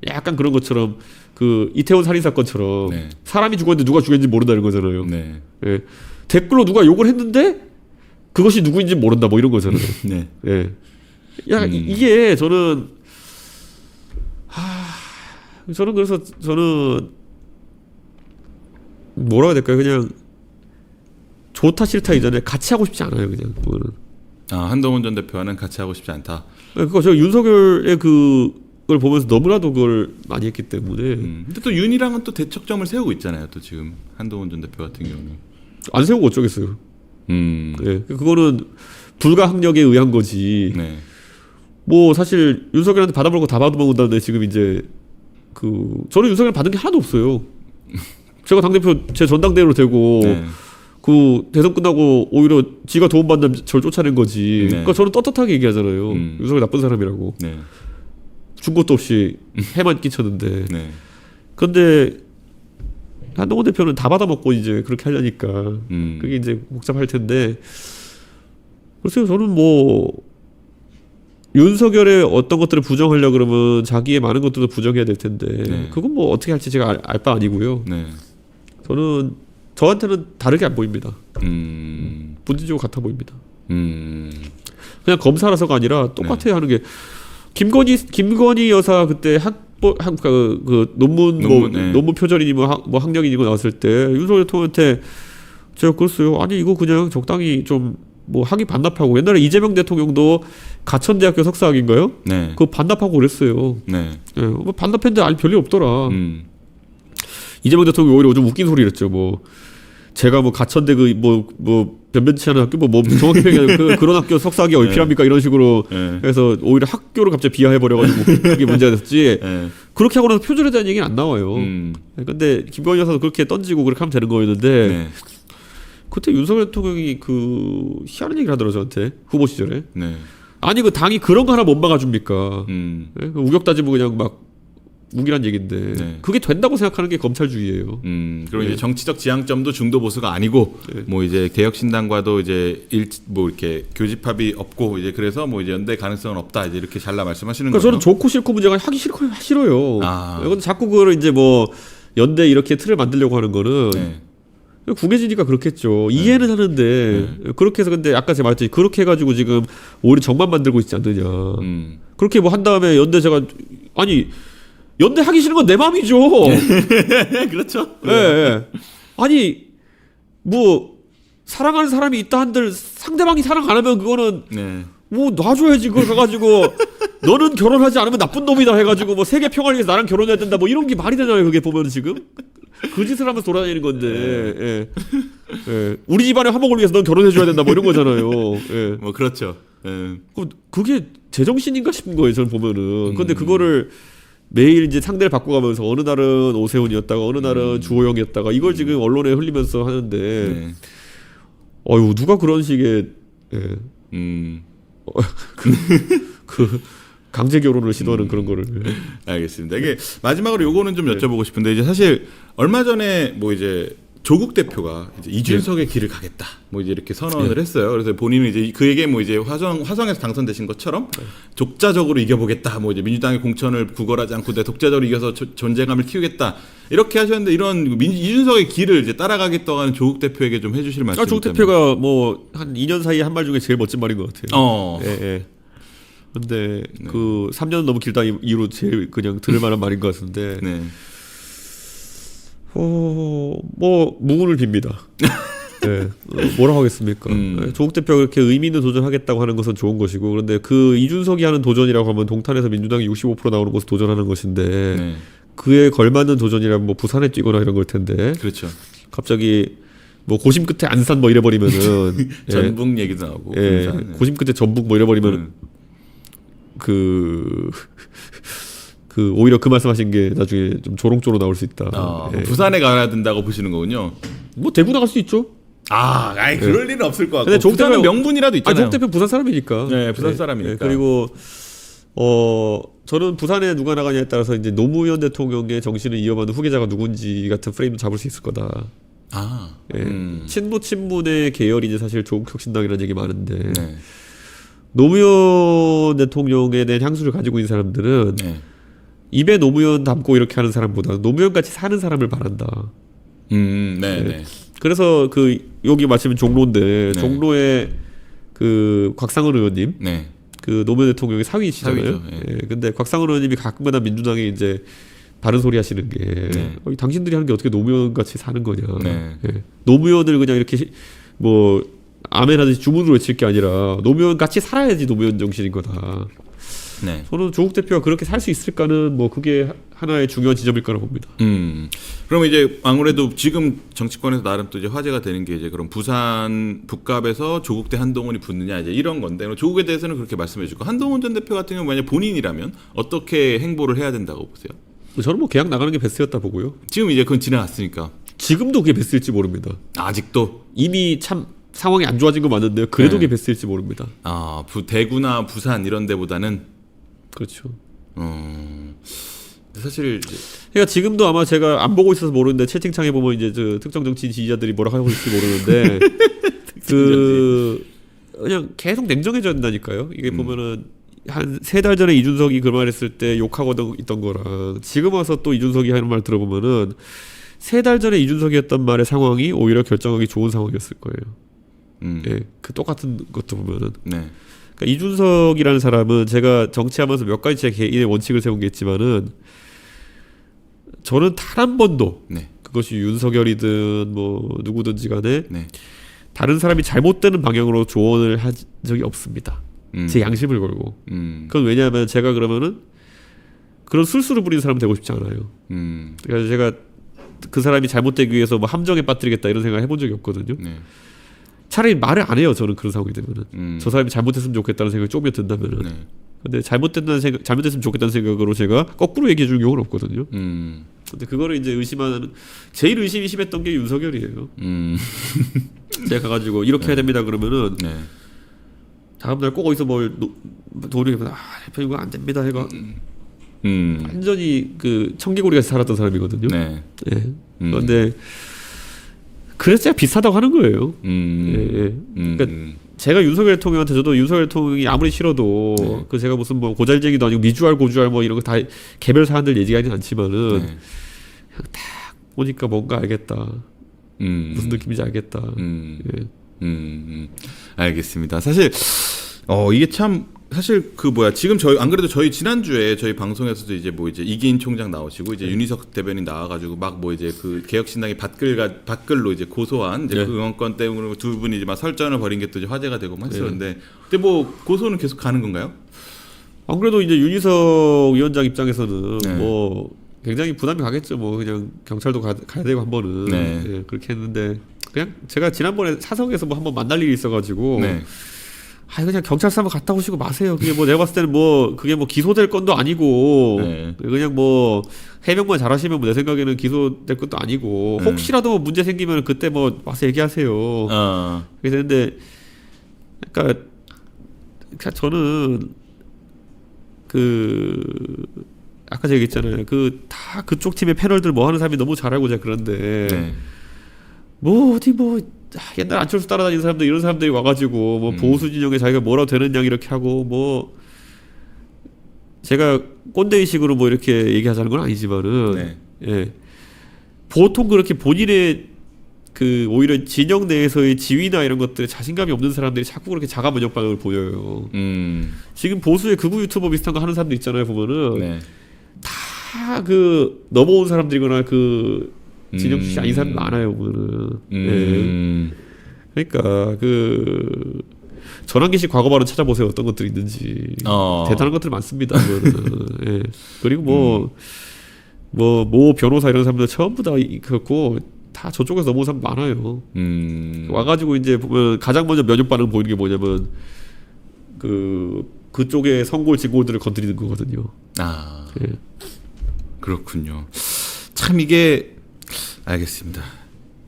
약간 그런 것처럼 그 이태원 살인 사건처럼 네. 사람이 죽었는데 누가 죽였는지 모른다는 거잖아요. 네. 예. 댓글로 누가 욕을 했는데 그것이 누구인지 모른다 뭐 이런 거잖아요. 네. 예. 이게 저는 그래서 저는 뭐라고 해야 될까요? 그냥 좋다 싫다 이전에 같이 하고 싶지 않아요. 그냥 그거는. 한동훈 전 대표와는 같이 하고 싶지 않다. 그거 저 윤석열의 그걸 보면서 너무나도 그걸 많이 했기 때문에. 근데 또 윤이랑은 또 대척점을 세우고 있잖아요. 또 지금 한동훈 전 대표 같은 경우는 안 세우고 어쩌겠어요. 예, 그거는 불가항력에 의한 거지. 네. 뭐 사실 윤석열한테 받아볼 거 다 받아먹는다는데 지금 이제 저는 윤석열 받은 게 하나도 없어요. 제가 당대표 제 전당대회로 되고 네. 그 대선 끝나고 오히려 지가 도움받는 저를 쫓아낸 거지. 네. 그러니까 저는 떳떳하게 얘기하잖아요. 윤석열 나쁜 사람이라고. 네. 준 것도 없이 해만 끼쳤는데. 네. 근데 한동훈 대표는 다 받아먹고 이제 그렇게 하려니까 그게 이제 복잡할 텐데. 글쎄요, 저는 뭐 윤석열의 어떤 것들을 부정하려 그러면 자기의 많은 것들도 부정해야 될 텐데. 네. 그건 뭐 어떻게 할지 제가 알 바 아니고요. 네. 저한테는 다르게 안 보입니다. 본질적으로 같아 보입니다. 그냥 검사라서가 아니라 똑같아야 하는 게 김건희 여사 그때 논문 표절이니 뭐 학력이니 뭐 나왔을 때 윤석열 대통령한테 제가 그랬어요. 아니 이거 그냥 적당히 좀 뭐 학위 반납하고 옛날에 이재명 대통령도 가천대학교 석사학위인가요? 네. 그거 반납하고 그랬어요. 네. 예, 뭐 반납했는데 아니 별일 없더라. 이재명 대통령이 오히려 좀 웃긴 소리를 했죠. 뭐 제가 뭐 가천대 뭐 변변치 않은 학교 뭐 정확히 표현하면 그런 학교 석사학위 왜 필요합니까 이런 식으로 해서 오히려 학교를 갑자기 비하해 버려가지고 그게 문제가 됐지. 그렇게 하고 나서 표절에 대한 얘기는 안 나와요. 근데 김건희 여사도 그렇게 던지고 그렇게 하면 되는 거였는데 네. 그때 윤석열 대통령이 희한한 얘기를 하더라고요 저한테 후보 시절에. 네. 아니 그 당이 그런 거 하나 못 막아줍니까? 예? 우격 따지고 그냥 막 무기란 얘기인데 네. 그게 된다고 생각하는 게 검찰주의예요. 그리고 이제 정치적 지향점도 중도 보수가 아니고 뭐 이제 개혁신당과도 이제 뭐 이렇게 교집합이 없고 이제 그래서 뭐 이제 연대 가능성은 없다 이제 이렇게 잘라 말씀하시는 거예요. 저는 좋고 싫고 문제가 하기 싫어요. 근데 자꾸 그걸 이제 뭐 연대 이렇게 틀을 만들려고 하는 거는 궁예진이가 그렇겠죠. 이해는 하는데 그렇게 해서 근데 아까 제가 말했듯이 그렇게 해가지고 지금 오히려 정만 만들고 있지 않느냐. 그렇게 뭐 한 다음에 연대 하기 싫은 건 내 맘이죠. 그렇죠. 네. 아니 뭐 사랑하는 사람이 있다 한들 상대방이 사랑 안 하면 그거는 네. 뭐 놔줘야지. 그걸 가가지고 너는 결혼하지 않으면 나쁜 놈이다 해가지고 뭐 세계 평화를 위해서 나랑 결혼해야 된다 뭐 이런 게 말이 되나요? 그게 보면 지금 그 짓을 하면서 돌아다니는 건데 예. 예. 우리 집안의 화목을 위해서 넌 결혼해줘야 된다 뭐 이런 거잖아요. 예. 뭐 그렇죠. 예. 그게 제정신인가 싶은 거예요. 저는 보면은. 근데 그거를 매일 이제 상대를 바꿔가면서 어느 날은 오세훈이었다가 어느 날은 주호영이었다가 이걸 지금 언론에 흘리면서 하는데 네. 어휴 누가 그런 식의 예. 그 강제 결혼을 시도하는 그런 거를. 알겠습니다. 이게 마지막으로 요거는 좀 여쭤보고 싶은데 이제 사실 얼마 전에 뭐 이제 조국 대표가 이제 이준석의 길을 가겠다 뭐 이제 이렇게 선언을 했어요. 그래서 본인은 이제 그에게 뭐 이제 화성에서 당선되신 것처럼 독자적으로 이겨보겠다. 뭐 이제 민주당의 공천을 구걸하지 않고 내 독자적으로 이겨서 존재감을 키우겠다. 이렇게 하셨는데 이런 이준석의 길을 이제 따라가겠다고 하는 조국 대표에게 좀 해주실 말씀. 조국 대표가 뭐 한 2년 사이에 한 말 중에 제일 멋진 말인 것 같아요. 예. 근데 그 3년 너무 길다 이후로 제일 그냥 들을 만한 말인 것 같은데. 네. 뭐 무근을 빕니다. 네, 뭐라고 하겠습니까? 조국 대표가 그렇게 의미 있는 도전하겠다고 하는 것은 좋은 것이고 그런데 그 이준석이 하는 도전이라고 하면 동탄에서 민주당이 65% 나오는 곳을 도전하는 것인데 네. 그에 걸맞는 도전이라면 뭐 부산에 뛰거나 이런 걸 텐데 그렇죠. 갑자기 뭐 고심 끝에 안산 뭐 이래버리면은 전북 얘기도 나오고 고심 끝에 전북 뭐 이래버리면 그 오히려 그 말씀하신 게 나중에 좀 조롱조로 나올 수 있다. 부산에 가야 된다고 보시는 거군요. 뭐 대구 나갈 수 있죠. 아니 그럴 일은 없을 것 같고. 근데 조국 부산은 대표- 명분이라도 있잖아요. 조국 대표 부산 사람이니까. 네, 부산 사람이니까. 그리고 저는 부산에 누가 나가냐에 따라서 이제 노무현 대통령의 정신을 이어받는 후계자가 누군지 같은 프레임도 잡을 수 있을 거다. 친모 친문의 계열이 이제 사실 조국혁신당이라는 얘기 많은데 네. 노무현 대통령에 대한 향수를 가지고 있는 사람들은 네. 입에 노무현 담고 이렇게 하는 사람보다 노무현 같이 사는 사람을 바란다. 네. 그래서 그 여기 마침 종로인데 네. 종로에 그 곽상은 의원님, 네. 그 노무현 대통령의 사위시잖아요. 사위죠, 예. 근데 곽상은 의원님이 가끔가다 민주당에 이제 바른 소리 하시는 게 당신들이 하는 게 어떻게 노무현 같이 사는 거냐. 네. 노무현을 그냥 이렇게 뭐 아멘하듯이 주문으로 외칠 게 아니라 노무현 같이 살아야지 노무현 정신인 거다. 네. 저는 조국 대표가 그렇게 살 수 있을까는 뭐 그게 하나의 중요한 지점일 거라고 봅니다. 그럼 이제 아무래도 지금 정치권에서 나름 또 이제 화제가 되는 게 이제 그럼 부산 북갑에서 조국 대 한동훈이 붙느냐 이제 이런 건데 조국에 대해서는 그렇게 말씀해 주고 한동훈 전 대표 같은 경우 만약 본인이라면 어떻게 행보를 해야 된다고 보세요? 저는 뭐 계약 나가는 게 베스트였다 보고요. 지금 이제 그건 지나갔으니까 지금도 그게 베스트일지 모릅니다. 아직도 이미 참 상황이 안 좋아진 거 맞는데 그래도 그게 베스트일지 모릅니다. 대구나 부산 이런 데보다는 그렇죠. 사실 이제 그러니까 지금도 아마 제가 안 보고 있어서 모르는데 채팅창에 보면 이제 저 특정 정치인 지지자들이 뭐라 하고 있을지 모르는데 그 그냥 계속 냉정해져야 된다니까요. 이게 보면은 한 3달 전에 이준석이 그 말했을 때 욕하고 있던 거랑 지금 와서 또 이준석이 하는 말 들어보면은 3달 전에 이준석이 했던 말의 상황이 오히려 결정하기 좋은 상황이었을 거예요. 예, 그 똑같은 것도 보면은. 네. 그러니까 이준석이라는 사람은 제가 정치하면서 몇 가지 제 개인의 원칙을 세운 게 있지만은 저는 단 한 번도 네. 그것이 윤석열이든 뭐 누구든지 간에 네. 다른 사람이 잘못되는 방향으로 조언을 한 적이 없습니다. 제 양심을 걸고. 그건 왜냐하면 제가 그러면은 그런 술수를 부리는 사람 되고 싶지 않아요. 그래서 제가 그 사람이 잘못되기 위해서 뭐 함정에 빠뜨리겠다 이런 생각 해본 적이 없거든요. 네. 차라리 말을 안 해요. 저는 그런 상황이 되면은 저 사람이 잘못했으면 좋겠다는 생각이 조금이라도 든다면은. 네. 근데 잘못됐으면 좋겠다는 생각으로 제가 거꾸로 얘기해 주는 경우는 없거든요. 근데 그거를 이제 의심하는 제일 의심이 심했던 게 윤석열이에요. 제가 가가지고 이렇게 해야 됩니다 그러면은 네. 다음날 꼭 어디서 뭘 도우리면 대표 이거 안 됩니다 해가 완전히 그 청개구리같이 살았던 사람이거든요. 네. 예. 그런데 그래서 제가 비슷하다고 하는 거예요. 예. 그러니까 제가 윤석열 대통령한테 저도 윤석열 대통령이 아무리 싫어도 그 제가 무슨 뭐 고잘쟁이도 아니고 미주알 고주알 뭐 이런 거 다 개별 사안들 얘기하지는 않지만은 그냥 딱 보니까 뭔가 알겠다. 무슨 느낌인지 알겠다. 예. 알겠습니다. 사실 이게 참 사실 지금 저희 안 그래도 저희 지난주에 저희 방송에서도 이제 이기인 총장 나오시고 이제 윤희석 대변인 나와가지고 막 이제 그 개혁신당이 밖글로 이제 고소한 이제 그 의원권 때문에 두 분이 이제 막 설전을 벌인 게 또 이제 화제가 되고 막 했었는데 근데 고소는 계속 가는 건가요? 안 그래도 이제 윤희석 위원장 입장에서는 굉장히 부담이 가겠죠. 그냥 경찰도 가야 되고 한 번은 그렇게 했는데 그냥 제가 지난번에 사석에서 한번 만날 일이 있어가지고. 그냥 경찰서 한번 갔다 오시고 마세요. 그게 내가 봤을 때는 그게 기소될 건도 아니고 그냥 해명만 잘하시면 내 생각에는 기소될 것도 아니고 혹시라도 문제 생기면 그때 와서 얘기하세요. 그렇게 되는데 그러니까 저는 아까 제가 얘기했잖아요. 다 그쪽 팀의 패널들 하는 사람이 너무 잘 알고 제가 그런데 옛날 안철수 따라다니는 사람들 이런 사람들이 와가지고 보수 진영에 자기가 뭐라도 되는 양 이렇게 하고 제가 꼰대의식으로 이렇게 얘기하자는 건 아니지만은 보통 그렇게 본인의 오히려 진영 내에서의 지위나 이런 것들에 자신감이 없는 사람들이 자꾸 그렇게 자가 면역 반응을 보여요. 지금 보수의 극우 유튜버 비슷한 거 하는 사람들 있잖아요. 보면은 다 넘어온 사람들이거나 진영 출신 아닌 사람 많아요. 보면은. 그러니까 전환기식 과거 발언 찾아보세요. 어떤 것들이 있는지 대단한 것들 많습니다. 그리고 모 변호사 이런 사람들 전부 다 그렇고 다 저쪽에서 넘어온 사람 많아요. 와가지고 이제 보면 가장 먼저 면역 반응 보이는 게 뭐냐면 그쪽의 성골 진골들을 건드리는 거거든요. 그렇군요. 참 이게 알겠습니다.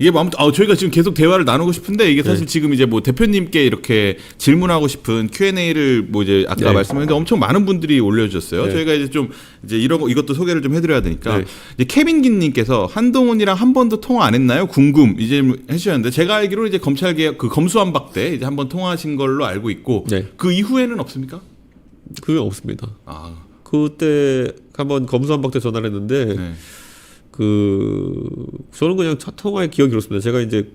이게 아무튼 저희가 지금 계속 대화를 나누고 싶은데 이게 사실 지금 이제 대표님께 이렇게 질문하고 싶은 Q&A를 이제 아까 말씀하셨는데 엄청 많은 분들이 올려주셨어요. 저희가 이제 이것도 소개를 좀 해드려야 되니까 이제 케빈김님께서 한동훈이랑 한 번도 통화 안 했나요? 궁금 이제 해주셨는데 제가 알기로 이제 검찰 개혁 검수완박 때 이제 한번 통화하신 걸로 알고 있고 그 이후에는 없습니까? 그게 없습니다. 그때 한번 검수완박 때 전화를 했는데. 저는 그냥 첫 통화의 기억이 그렇습니다. 제가 이제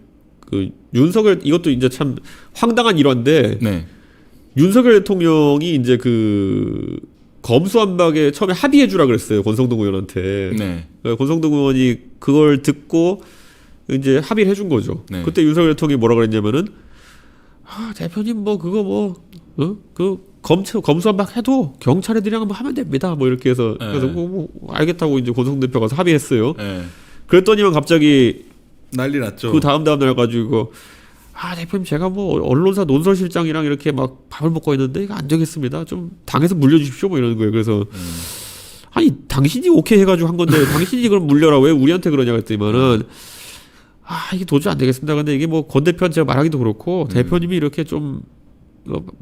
윤석열 이것도 이제 참 황당한 일화인데 윤석열 대통령이 이제 검수완박에 처음에 합의해 주라 그랬어요. 권성동 의원한테. 권성동 의원이 그걸 듣고 이제 합의를 해준 거죠. 그때 윤석열 대통령이 뭐라 그랬냐면은 대표님 검수완박 해도 경찰 애들이랑 하면 됩니다. 이렇게 해서 그래서 알겠다고 이제 권성동 대표가 가서 합의했어요. 그랬더니만 갑자기 난리 났죠. 그 다음 날 가지고 대표님 제가 언론사 논설실장이랑 이렇게 막 밥을 먹고 있는데 이거 안 되겠습니다. 좀 당에서 물려주십시오. 이러는 거예요. 그래서 아니 당신이 오케이 해가지고 한 건데 당신이 그럼 물려라 왜 우리한테 그러냐 그랬더니만은 이게 도저히 안 되겠습니다. 근데 이게 권 대표한테 제가 말하기도 그렇고 대표님이 이렇게 좀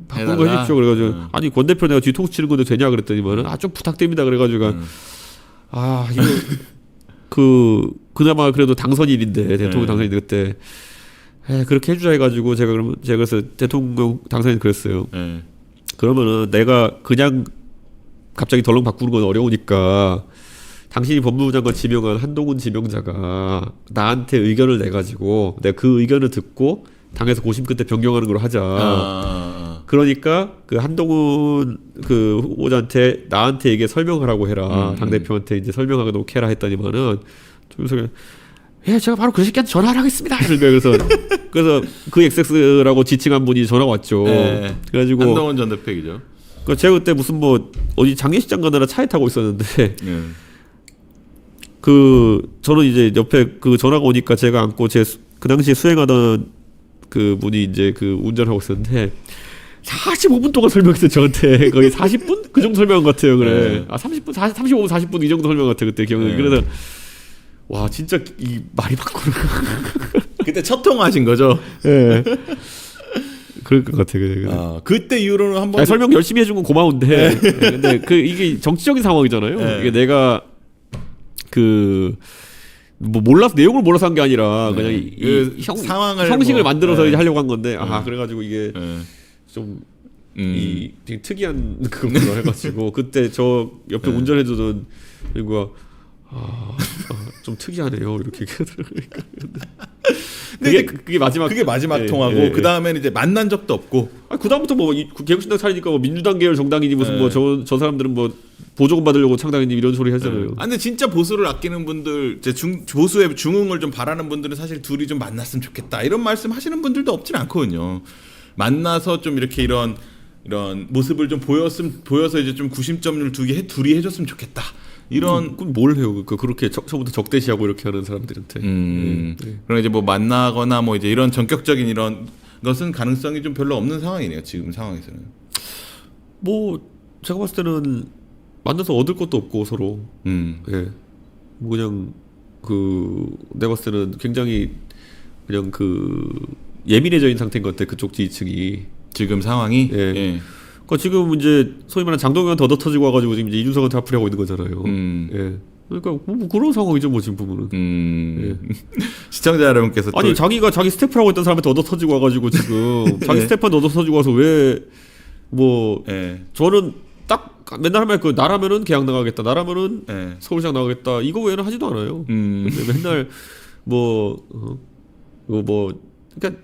바꾼 거 해주십시오. 그래가지고 아니 권 대표 내가 뒤통수 치는 건데 되냐 그랬더니만은 좀 부탁됩니다. 그래가지고 이거 그나마 그래도 당선인인데 대통령 당선인인데 그때 그렇게 해주자 해가지고 제가 그래서 대통령 당선인 그랬어요. 그러면은 내가 그냥 갑자기 덜렁 바꾸는 건 어려우니까 당신이 법무부 장관 지명한 한동훈 지명자가 나한테 의견을 내가지고 내가 그 의견을 듣고 당에서 고심 끝에 변경하는 걸로 하자. 그러니까 한동훈 후보자한테 나한테 이게 설명하라고 해라. 당 대표한테 이제 설명하도록 해라 했더니만은 좀 제가 바로 그 새끼한테 전화를 하겠습니다. 그래서 그 XX라고 지칭한 분이 전화가 왔죠. 그래가지고 한동훈 전 대표이죠. 제가 그때 무슨 어디 장례식장 가느라 차에 타고 있었는데 저는 이제 옆에 전화가 오니까 제가 앉고 그 당시에 수행하던 분이 이제 운전하고 있었는데 45분 동안 설명했어요. 저한테 거의 40분? 그 정도 설명한 것 같아요. 그래. 30분, 35분, 40분 이 정도 설명한 것 같아요. 그때 기억나요. 그래서 와 진짜 이 말이 맞구나. 그때 첫 통화하신 거죠? 네. 그럴 것 같아요. 그때 이후로는 한번 설명 열심히 해준 건 고마운데 근데 이게 정치적인 상황이잖아요. 이게 내가 몰라서 내용을 몰라서 한 게 아니라 그냥 상황을 형식을 만들어서 이제 하려고 한 건데 그래가지고 이게 좀 되게 특이한 그걸로 해가지고 그때 저 옆에 운전해주던 친구가 좀 특이하네요 이렇게 얘기하더라고요. 근데 그게 마지막 통하고 그 다음에는 이제 만난 적도 없고. 그 다음부터 뭐 개혁신당 차리니까 뭐 민주당 계열 정당이니 무슨 뭐 저 사람들은 뭐 보조금 받으려고 창당했니 이런 소리 하잖아요. 근데 진짜 보수를 아끼는 분들, 이제 보수의 중흥을 좀 바라는 분들은 사실 둘이 좀 만났으면 좋겠다 이런 말씀 하시는 분들도 없진 않거든요. 만나서 좀 이렇게 이런 모습을 좀 보여서 이제 좀 구심점을 둘이 해줬으면 좋겠다. 이런 그럼 뭘 해요? 그렇게 처음부터 적대시하고 이렇게 하는 사람들한테. 그럼 이제 뭐 만나거나 뭐 이제 이런 전격적인 이런 것은 가능성이 좀 별로 없는 상황이네요. 지금 상황에서는. 뭐 제가 봤을 때는 만나서 얻을 것도 없고 서로. 예. 뭐 그냥 내가 봤을 때는 굉장히 그냥 예민해져 있는 상태인 것 같아. 그쪽 지지층이. 지금 상황이. 예. 그러니까 지금 이제 소위 말하는 장동현 더 터지고 와가지고 지금 이제 이준석한테 앞으려고 있는 거잖아요. 예. 그러니까 뭐 그런 상황이죠, 뭐 지금 보면은. 예. 시청자 여러분께서 아니 자기가 자기 스태프를 하고 있던 사람한테 얻어 터지고 와가지고 지금 자기 스태프한테 얻어 터지고 와서 왜 뭐 저는 딱 맨날 할 말 나라면은 계약 나가겠다, 나라면은 서울시장 나가겠다 이거 외에는 하지도 않아요. 근데 맨날 그러니까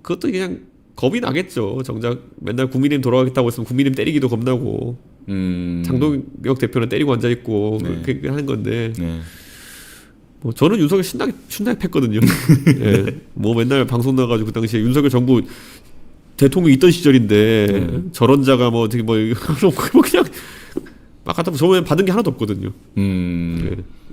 그것도 그냥 겁이 나겠죠. 정작 맨날 국민의힘 돌아가겠다고 했으면 국민의힘 때리기도 겁나고 장동혁 대표는 때리고 앉아 있고 그렇게 하는 건데. 뭐 저는 윤석열 신나게 팼거든요. 예. 뭐 맨날 방송 나가지고 그 당시에 윤석열 정부 대통령 있던 시절인데 저런 자가 뭐 어떻게 뭐 그냥 막 갖다 저번에 받은 게 하나도 없거든요.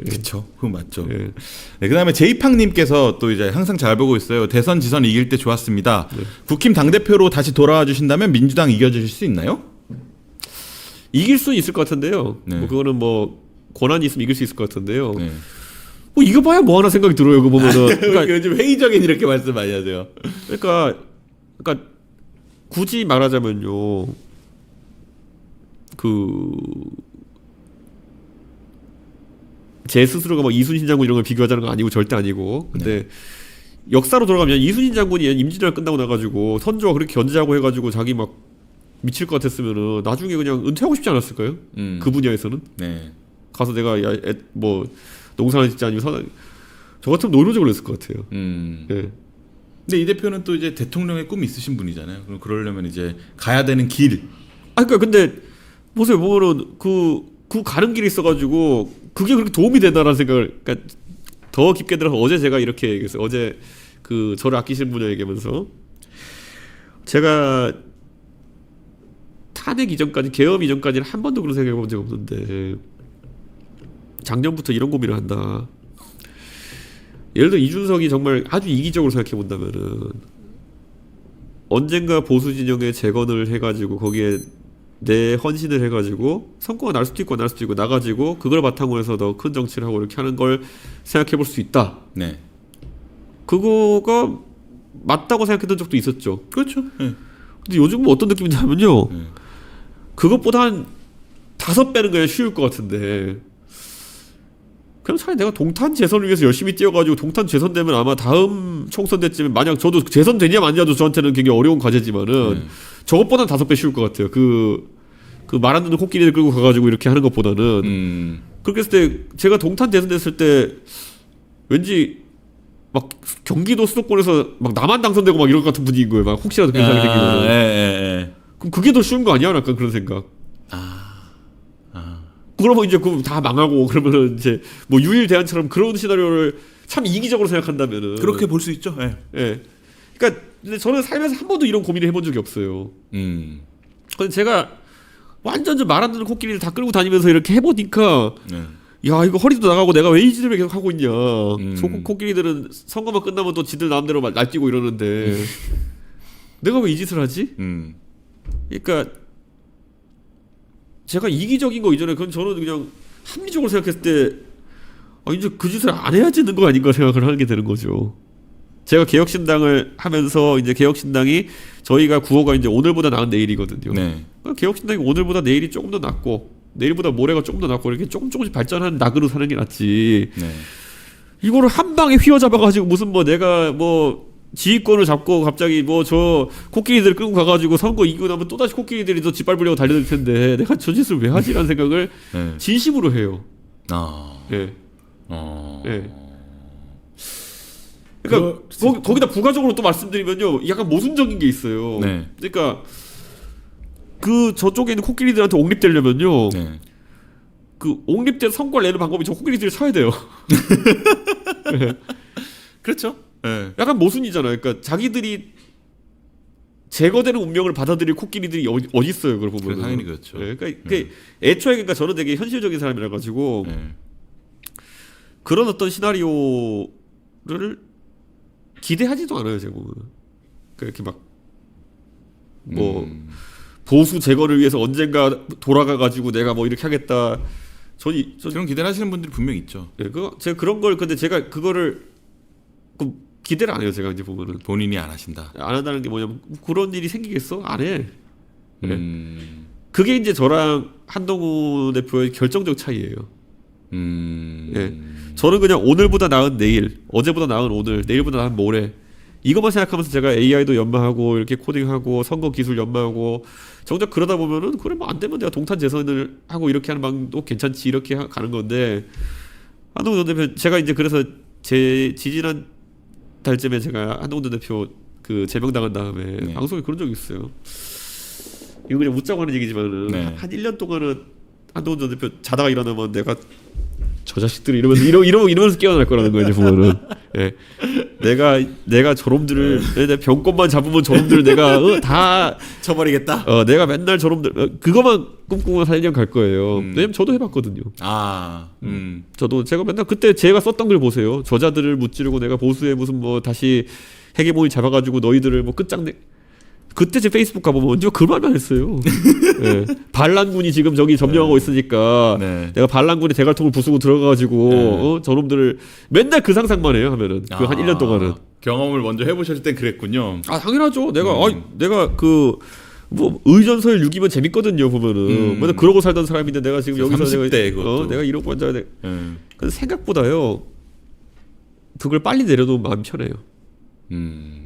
그렇죠. 그건 맞죠. 네, 그다음에 제이팡님께서 또 이제 항상 잘 보고 있어요. 대선 지선 이길 때 좋았습니다. 국힘 당 대표로 다시 돌아와 주신다면 민주당 이겨주실 수 있나요? 이길 수는 있을 것 같은데요. 뭐 그거는 뭐 권한이 있으면 이길 수 있을 것 같은데요. 뭐 이겨봐야 뭐 하나 생각이 들어요. 그 보면은. 그러니까 요즘 회의적인 이렇게 말씀 많이 하세요. 그러니까 굳이 말하자면요. 제 스스로가 뭐 이순신 장군 이런 걸 비교하자는 건 아니고 절대 아니고. 근데 역사로 돌아가면 이순신 장군이 임진왜란 끝나고 나가지고 선조가 그렇게 견제하고 해가지고 자기 막 미칠 것 같았으면은 나중에 그냥 은퇴하고 싶지 않았을까요? 그 분야에서는. 가서 내가 뭐 농사나 짓지 아니면 저 같으면 노이로직을 했을 것 같아요. 예. 근데 이 대표는 또 이제 대통령의 꿈이 있으신 분이잖아요. 그럼 그러려면 이제 가야 되는 길. 그러니까 근데 보세요. 보면은 그 가는 길이 있어가지고 그게 그렇게 도움이 된다라는 생각을. 그러니까 더 깊게 들어서 어제 제가 이렇게 얘기했어요. 어제 저를 아끼시는 분이 얘기하면서 제가 탄핵 이전까지 계엄 이전까지는 한 번도 그런 생각해 본 적 없는데 작년부터 이런 고민을 한다. 예를 들어 이준석이 정말 아주 이기적으로 생각해 본다면은 언젠가 보수 진영의 재건을 해가지고 거기에 내 헌신을 해가지고 성과가 날 수도 있고 안 날 수도 있고 나가지고 그걸 바탕으로 해서 더 큰 정치를 하고 이렇게 하는 걸 생각해 볼 수 있다. 그거가 맞다고 생각했던 적도 있었죠. 그렇죠. 근데 요즘은 어떤 느낌이냐면요. 그것보다 한 5배는 그냥 쉬울 것 같은데 그냥 차라리 내가 동탄 재선을 위해서 열심히 뛰어가지고 동탄 재선되면 아마 다음 총선 때쯤에 만약 저도 재선되냐 마냐도 저한테는 굉장히 어려운 과제지만은 저것보다는 5배 쉬울 것 같아요. 말 안 듣는 코끼리를 끌고 가가지고 이렇게 하는 것보다는 그렇게 했을 때 제가 동탄 재선됐을 때 왠지 막 경기도 수도권에서 막 나만 당선되고 막 이럴 것 같은 분위기인 거예요. 막 혹시라도 괜찮게 생기면. 그럼 그게 더 쉬운 거 아니야? 약간 그런 생각. 그러면 이제 다 망하고 그러면은 이제 뭐 유일 대안처럼 그런 시나리오를 참 이기적으로 생각한다면은 그렇게 볼 수 있죠. 그러니까 근데 저는 살면서 한 번도 이런 고민을 해본 적이 없어요. 근데 제가 완전 말 안 듣는 코끼리를 다 끌고 다니면서 이렇게 해보니까 야 이거 허리도 나가고 내가 왜 이 짓을 계속 하고 있냐. 코끼리들은 선거만 끝나면 또 지들 마음대로 날뛰고 이러는데 내가 왜 이 짓을 하지? 그러니까 제가 이기적인 거 이전에 그건 저는 그냥 합리적으로 생각했을 때 이제 그 짓을 안 해야 되는 거 아닌가 생각을 하게 되는 거죠. 제가 개혁신당을 하면서 이제 개혁신당이 저희가 구호가 이제 오늘보다 나은 내일이거든요. 개혁신당이 오늘보다 내일이 조금 더 낫고 내일보다 모레가 조금 더 낫고 이렇게 조금씩 발전하는 낙으로 사는 게 낫지. 이거를 한 방에 휘어잡아가지고 무슨 뭐 내가 뭐 지휘권을 잡고 갑자기 뭐 저 코끼리들 끌고 가가지고 선거 이기고 나면 또다시 코끼리들이 더 짓밟으려고 달려들 텐데 내가 저 짓을 왜 하지라는 생각을 진심으로 해요. 그러니까 거기다 부가적으로 또 말씀드리면요, 약간 모순적인 게 있어요. 네. 그러니까 그 저쪽에 있는 코끼리들한테 옹립되려면요, 네. 그 옹립된 성과를 내는 방법이 저 코끼리들이 쳐야 돼요. 그렇죠. 네. 약간 모순이잖아요. 그러니까 자기들이 제거되는 운명을 받아들일 코끼리들이 어디 있어요? 그걸 보면 당연히 그렇죠. 네, 그러니까 애초에 그러니까 저는 되게 현실적인 사람이라 가지고 네. 그런 어떤 시나리오를 기대하지도 않아요. 제가 보면 그렇게 막 뭐 보수 제거를 위해서 언젠가 돌아가 가지고 내가 뭐 이렇게 하겠다. 그런 기대를 하시는 분들이 분명 있죠. 네, 제가 그런 걸 근데 제가 그거를 기대를 안 해요. 제가 이제 보면은 본인이 안 하신다. 안 한다는 게 뭐냐면 그런 일이 생기겠어? 안 해. 네. 그게 이제 저랑 한동훈 대표의 결정적 차이예요. 네. 저는 그냥 오늘보다 나은 내일, 어제보다 나은 오늘, 내일보다 나은 모레 이것만 생각하면서 제가 AI도 연마하고 이렇게 코딩하고 선거 기술 연마하고 정작 그러다 보면은 그래 뭐 안 되면 내가 동탄 재선을 하고 이렇게 하는 방도 괜찮지 이렇게 가는 건데 한동훈 대표 제가 이제 그래서 제 지지난 달쯤에 제가 한동훈 대표 그 제명당한 다음에 네. 방송에 그런 적이 있어요. 이거 그냥 웃자고 하는 얘기지만은 네. 한 1년 동안은 한동훈 전 대표 자다가 일어나면 내가 저 자식들이 이러면서 깨어날 거라는 거예요. 이제 보면은 예. 내가 저놈들을 내 병권만 잡으면 저놈들 내가 다 쳐버리겠다. 내가 맨날 저놈들 그거만 꿈꾸고 4년 갈 거예요. 왜냐면 저도 해봤거든요. 저도 제가 맨날 그때 제가 썼던 글 보세요. 저자들을 무찌르고 내가 보수에 무슨 뭐 다시 헤게모니 잡아가지고 너희들을 뭐 끝장내. 그때 제 페이스북 가보면 언제 그 말만 했어요. 네. 반란군이 지금 저기 점령하고 있으니까 네. 내가 반란군의 대갈통을 부수고 들어가가지고 네. 저놈들을 맨날 그 상상만 해요. 하면은 그 한 1년 동안은 경험을 먼저 해보셨을 땐 그랬군요. 당연하죠. 내가 그 뭐 의전서열 6이면 재밌거든요. 보면은 맨날 그러고 살던 사람인데 내가 지금 여기서 30대 내가 이러고 앉아야 돼. 근데 생각보다요 그걸 빨리 내려도 마음 편해요.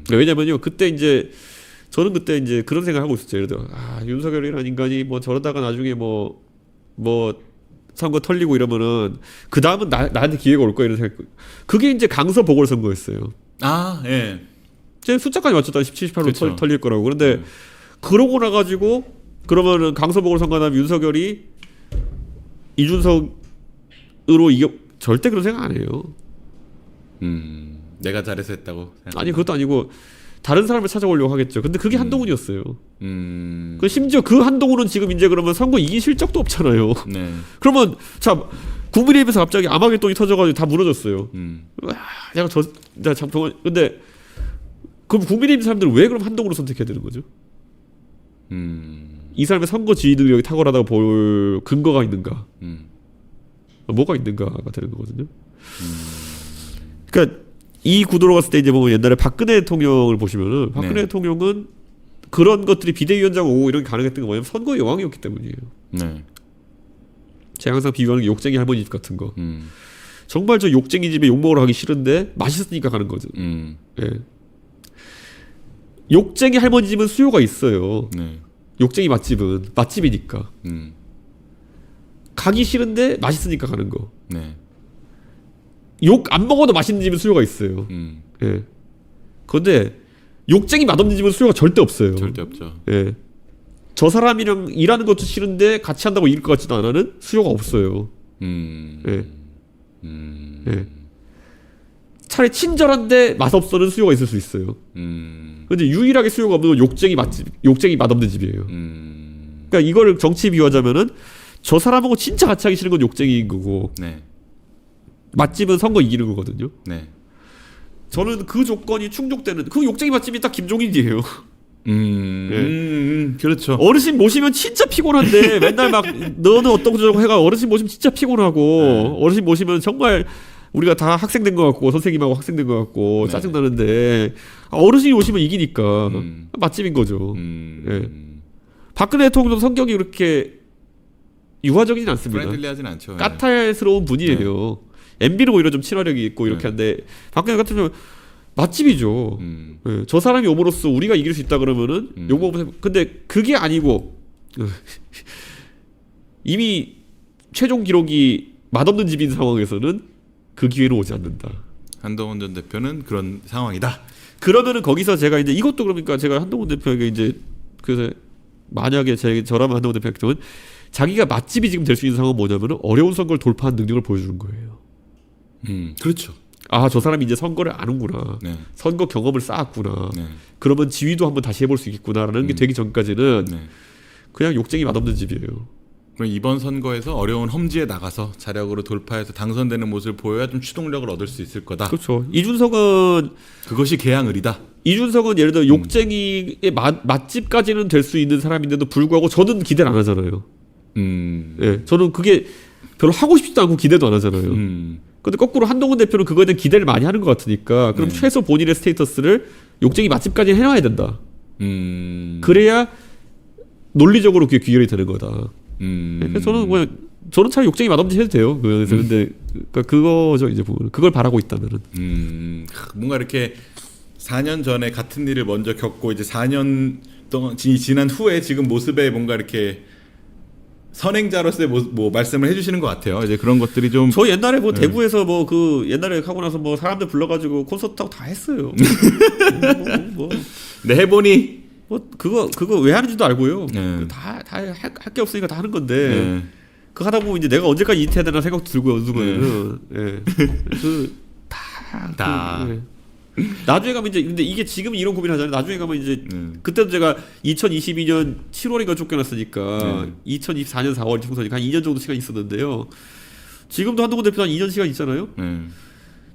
왜냐면요 그때 이제 저는 그때 이제 그런 생각을 하고 있었죠. 예를 들어 윤석열이라는 인간이 뭐 저러다가 나중에 뭐 선거 털리고 이러면은 그 다음은 나한테 기회가 올 거야 이런 생각. 그게 이제 강서 보궐선거였어요. 예. 제 숫자까지 맞췄다 17, 18로 그렇죠. 털릴 거라고. 그런데 그러고 나가지고 그러면은 강서 보궐선거 다음 윤석열이 이준석으로 이겨 절대 그런 생각 안 해요. 내가 잘해서 했다고 생각합니다. 아니 그것도 아니고. 다른 사람을 찾아오려고 하겠죠. 근데 그게 한동훈이었어요. 그 심지어 그 한동훈은 지금 이제 그러면 선거 이길 실적도 없잖아요. 네. 그러면 자 국민의힘에서 갑자기 아마겟돈이 터져가지고 다 무너졌어요. 내가 참 근데 그럼 국민의힘 사람들은 왜 그럼 한동훈을 선택해야 되는 거죠? 이 사람의 선거 지지 능력이 탁월하다고 볼 근거가 있는가? 뭐가 있는가가 되는 거거든요. 그러니까. 이 구도로 갔을 때 이제 보면 옛날에 박근혜 대통령을 보시면은 박근혜 대통령은 그런 것들이 비대위원장 오고 이런 게 가능했던 게 뭐냐면 선거의 여왕이었기 때문이에요. 네. 제가 항상 비유하는 게 욕쟁이 할머니 집 같은 거. 정말 저 욕쟁이 집에 욕 먹으러 가기 싫은데 맛있으니까 가는 거죠. 예. 욕쟁이 할머니 집은 수요가 있어요. 욕쟁이 맛집은 맛집이니까. 가기 싫은데 맛있으니까 가는 거. 욕 안 먹어도 맛있는 집은 수요가 있어요. 예. 그런데 욕쟁이 맛없는 집은 수요가 절대 없어요. 절대 없죠. 예. 저 사람이랑 일하는 것도 싫은데 같이 한다고 이길 것 같지도 않아는 수요가 없어요. 예. 예. 차라리 친절한데 맛없어는 수요가 있을 수 있어요. 근데 유일하게 수요가 없는 건 욕쟁이 맛집, 욕쟁이 맛없는 집이에요. 그러니까 이거를 정치 비유하자면은 저 사람하고 진짜 같이 하기 싫은 건 욕쟁이인 거고. 맛집은 선거 이기는 거거든요. 저는 그 조건이 충족되는 그 욕쟁이 맛집이 딱 김종인이에요. 그렇죠. 어르신 모시면 진짜 피곤한데 맨날 막 너는 어떤 저쩌고 해가 어르신 모시면 진짜 피곤하고 어르신 모시면 정말 우리가 다 학생 된 것 같고 선생님하고 학생 된 것 같고 짜증 나는데 어르신이 오시면 이기니까 맛집인 거죠. 박근혜 대통령도 성격이 그렇게 유화적이진 않습니다. 프렌들리하진 않죠. 까탈스러운 분이에요. MB는 오히려 좀 친화력이 있고 이렇게 한데 박근혜 같은 경우는 맛집이죠. 저 사람이 오므로써 우리가 이길 수 있다 그러면은 욕먹으면서 근데 그게 아니고 이미 최종 기록이 맛없는 집인 상황에서는 그 기회는 오지 않는다. 한동훈 전 대표는 그런 상황이다. 그러면은 거기서 제가 이제 이것도 그러니까 제가 한동훈 대표에게 이제 그래서 만약에 저라면 한동훈 대표 같은 경우는 자기가 맛집이 지금 될 수 있는 상황은 뭐냐면은 어려운 선거를 돌파한 능력을 보여주는 거예요. 그렇죠. 아, 저 사람이 이제 선거를 아는구나. 네. 선거 경험을 쌓았구나. 네. 그러면 지위도 한번 다시 해볼 수 있겠구나라는 게 되기 전까지는 네. 그냥 욕쟁이 맛없는 집이에요. 그럼 이번 선거에서 어려운 험지에 나가서 자력으로 돌파해서 당선되는 모습을 보여야 좀 추동력을 얻을 수 있을 거다. 그렇죠. 이준석은 그것이 개항을이다. 예를 들어 욕쟁이의 맛집까지는 될 수 있는 사람인데도 불구하고 저는 기대를 안 하잖아요. 예, 저는 그게 별로 하고 싶지도 않고 기대도 안 하잖아요. 근데 거꾸로 한동훈 대표는 그거에 대한 기대를 많이 하는 것 같으니까 그럼 최소 본인의 스테이터스를 욕쟁이 맛집까지 해놔야 된다. 그래야 논리적으로 그게 귀결이 되는 거다. 그래서 저는 차라리 욕쟁이 맛없이 해도 돼요. 그래서 근데 그러니까 그거죠 이제 보면 그걸 바라고 있다면은. 뭔가 이렇게 4년 전에 같은 일을 먼저 겪고 이제 4년 동안 지난 후에 지금 모습에 뭔가 이렇게 선행자로서의 뭐 말씀을 해주시는 것 같아요. 이제 그런 것들이 좀. 저 옛날에 뭐 대구에서 뭐 그 옛날에 하고 나서 뭐 사람들 불러가지고 콘서트 하고 다 했어요. 네, 해보니. 뭐 그거 왜 하는지도 알고요. 네. 다 할 게 없으니까 다 하는 건데. 네. 그거 하다 보면 이제 내가 언제까지 이태해야 되나 생각도 들고요. 어느 순간에는. 예. 나중에 가면 이제 근데 이게 지금 이런 고민을 하잖아요. 나중에 가면 이제 그때도 제가 2022년 7월인가 쫓겨났으니까 2024년 4월 총선이니까 한 2년 정도 시간이 있었는데요. 지금도 한동훈 대표 한 2년 시간 있잖아요.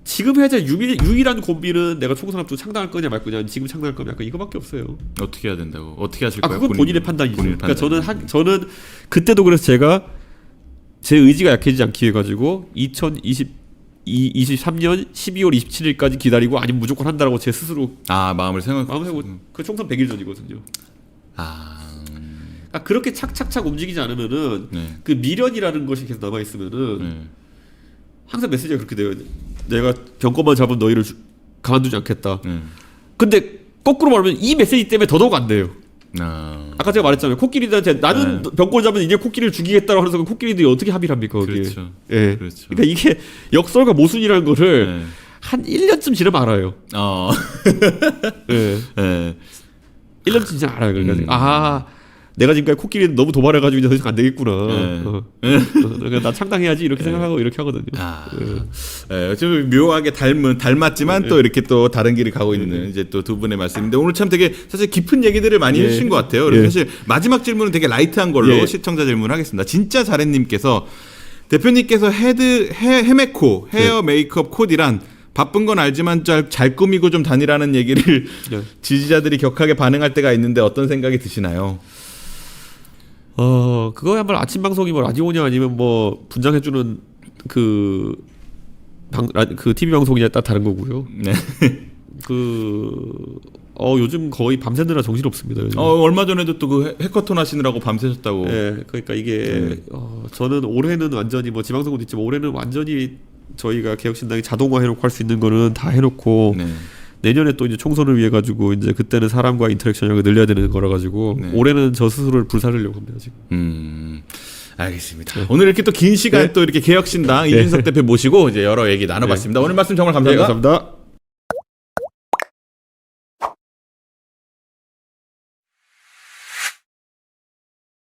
지금 해야 될 유일한 고민은 내가 총선 앞두고 창당할 거냐 말 거냐 지금 창당할 거냐 약간 이거밖에 없어요. 어떻게 해야 된다고? 어떻게 하실 거예요? 그건 본인의 판단이죠. 그러니까 저는 그때도 그래서 제가 제 의지가 약해지지 않기 위해 가지고 2023년 12월 27일까지 기다리고 아니면 무조건 한다라고 제 스스로 마음을 생각하고 그 총선 100일 전이거든요. 그러니까 그렇게 착착착 움직이지 않으면은 그 미련이라는 것이 계속 남아 있으면은 항상 메시지가 그렇게 돼요. 내가 병권만 잡은 너희를 가만두지 않겠다. 근데 거꾸로 말하면 이 메시지 때문에 더더욱 안 돼요. 아까 제가 말했잖아요. 코끼리들한테 나는 병권 잡으면 이제 코끼리를 죽이겠다고 하는 순간 코끼리들이 어떻게 합의를 합니까? 거기에. 그렇죠. 예. 그렇죠. 그러니까 이게 역설과 모순이라는 거를 한 1년쯤 지나면 알아요. 예. 1년쯤 지나면 알아요. 그러니까 내가 지금까지 코끼리는 너무 도발해가지고 이제 더 이상 안 되겠구나. 그러니까 나 창당해야지 이렇게 생각하고 이렇게 하거든요. 좀 묘하게 닮았지만 또 이렇게 또 다른 길을 가고 있는 이제 또 두 분의 말씀인데 오늘 참 되게 사실 깊은 얘기들을 많이 해주신 것 같아요. 그래서 사실 마지막 질문은 되게 라이트한 걸로 시청자 질문하겠습니다. 진짜 잘해님께서 대표님께서 헤메코 헤어 메이크업 코디란 바쁜 건 알지만 잘 꾸미고 좀 다니라는 얘기를 지지자들이 격하게 반응할 때가 있는데 어떤 생각이 드시나요? 그거 한번 아침 방송이 뭐 라디오냐 아니면 뭐 분장해주는 그 TV 방송이냐 딱 다른 거고요. 네. 요즘 거의 밤새느라 정신 없습니다. 요즘. 얼마 전에도 또 그 해커톤 하시느라고 밤새셨다고. 네, 그러니까 이게 저는 올해는 완전히 뭐 지방선거도 있지만 올해는 완전히 저희가 개혁신당이 자동화해놓고 할 수 있는 거는 다 해놓고. 내년에 또 이제 총선을 위해 가지고 이제 그때는 사람과 인터랙션을 늘려야 되는 거라 가지고 올해는 저 스스로를 불사르려고 합니다 지금. 알겠습니다. 오늘 이렇게 또 긴 시간 또 이렇게 개혁신당 이준석 대표 모시고 이제 여러 얘기 나눠봤습니다. 오늘 말씀 정말 감사합니다. 감사합니다.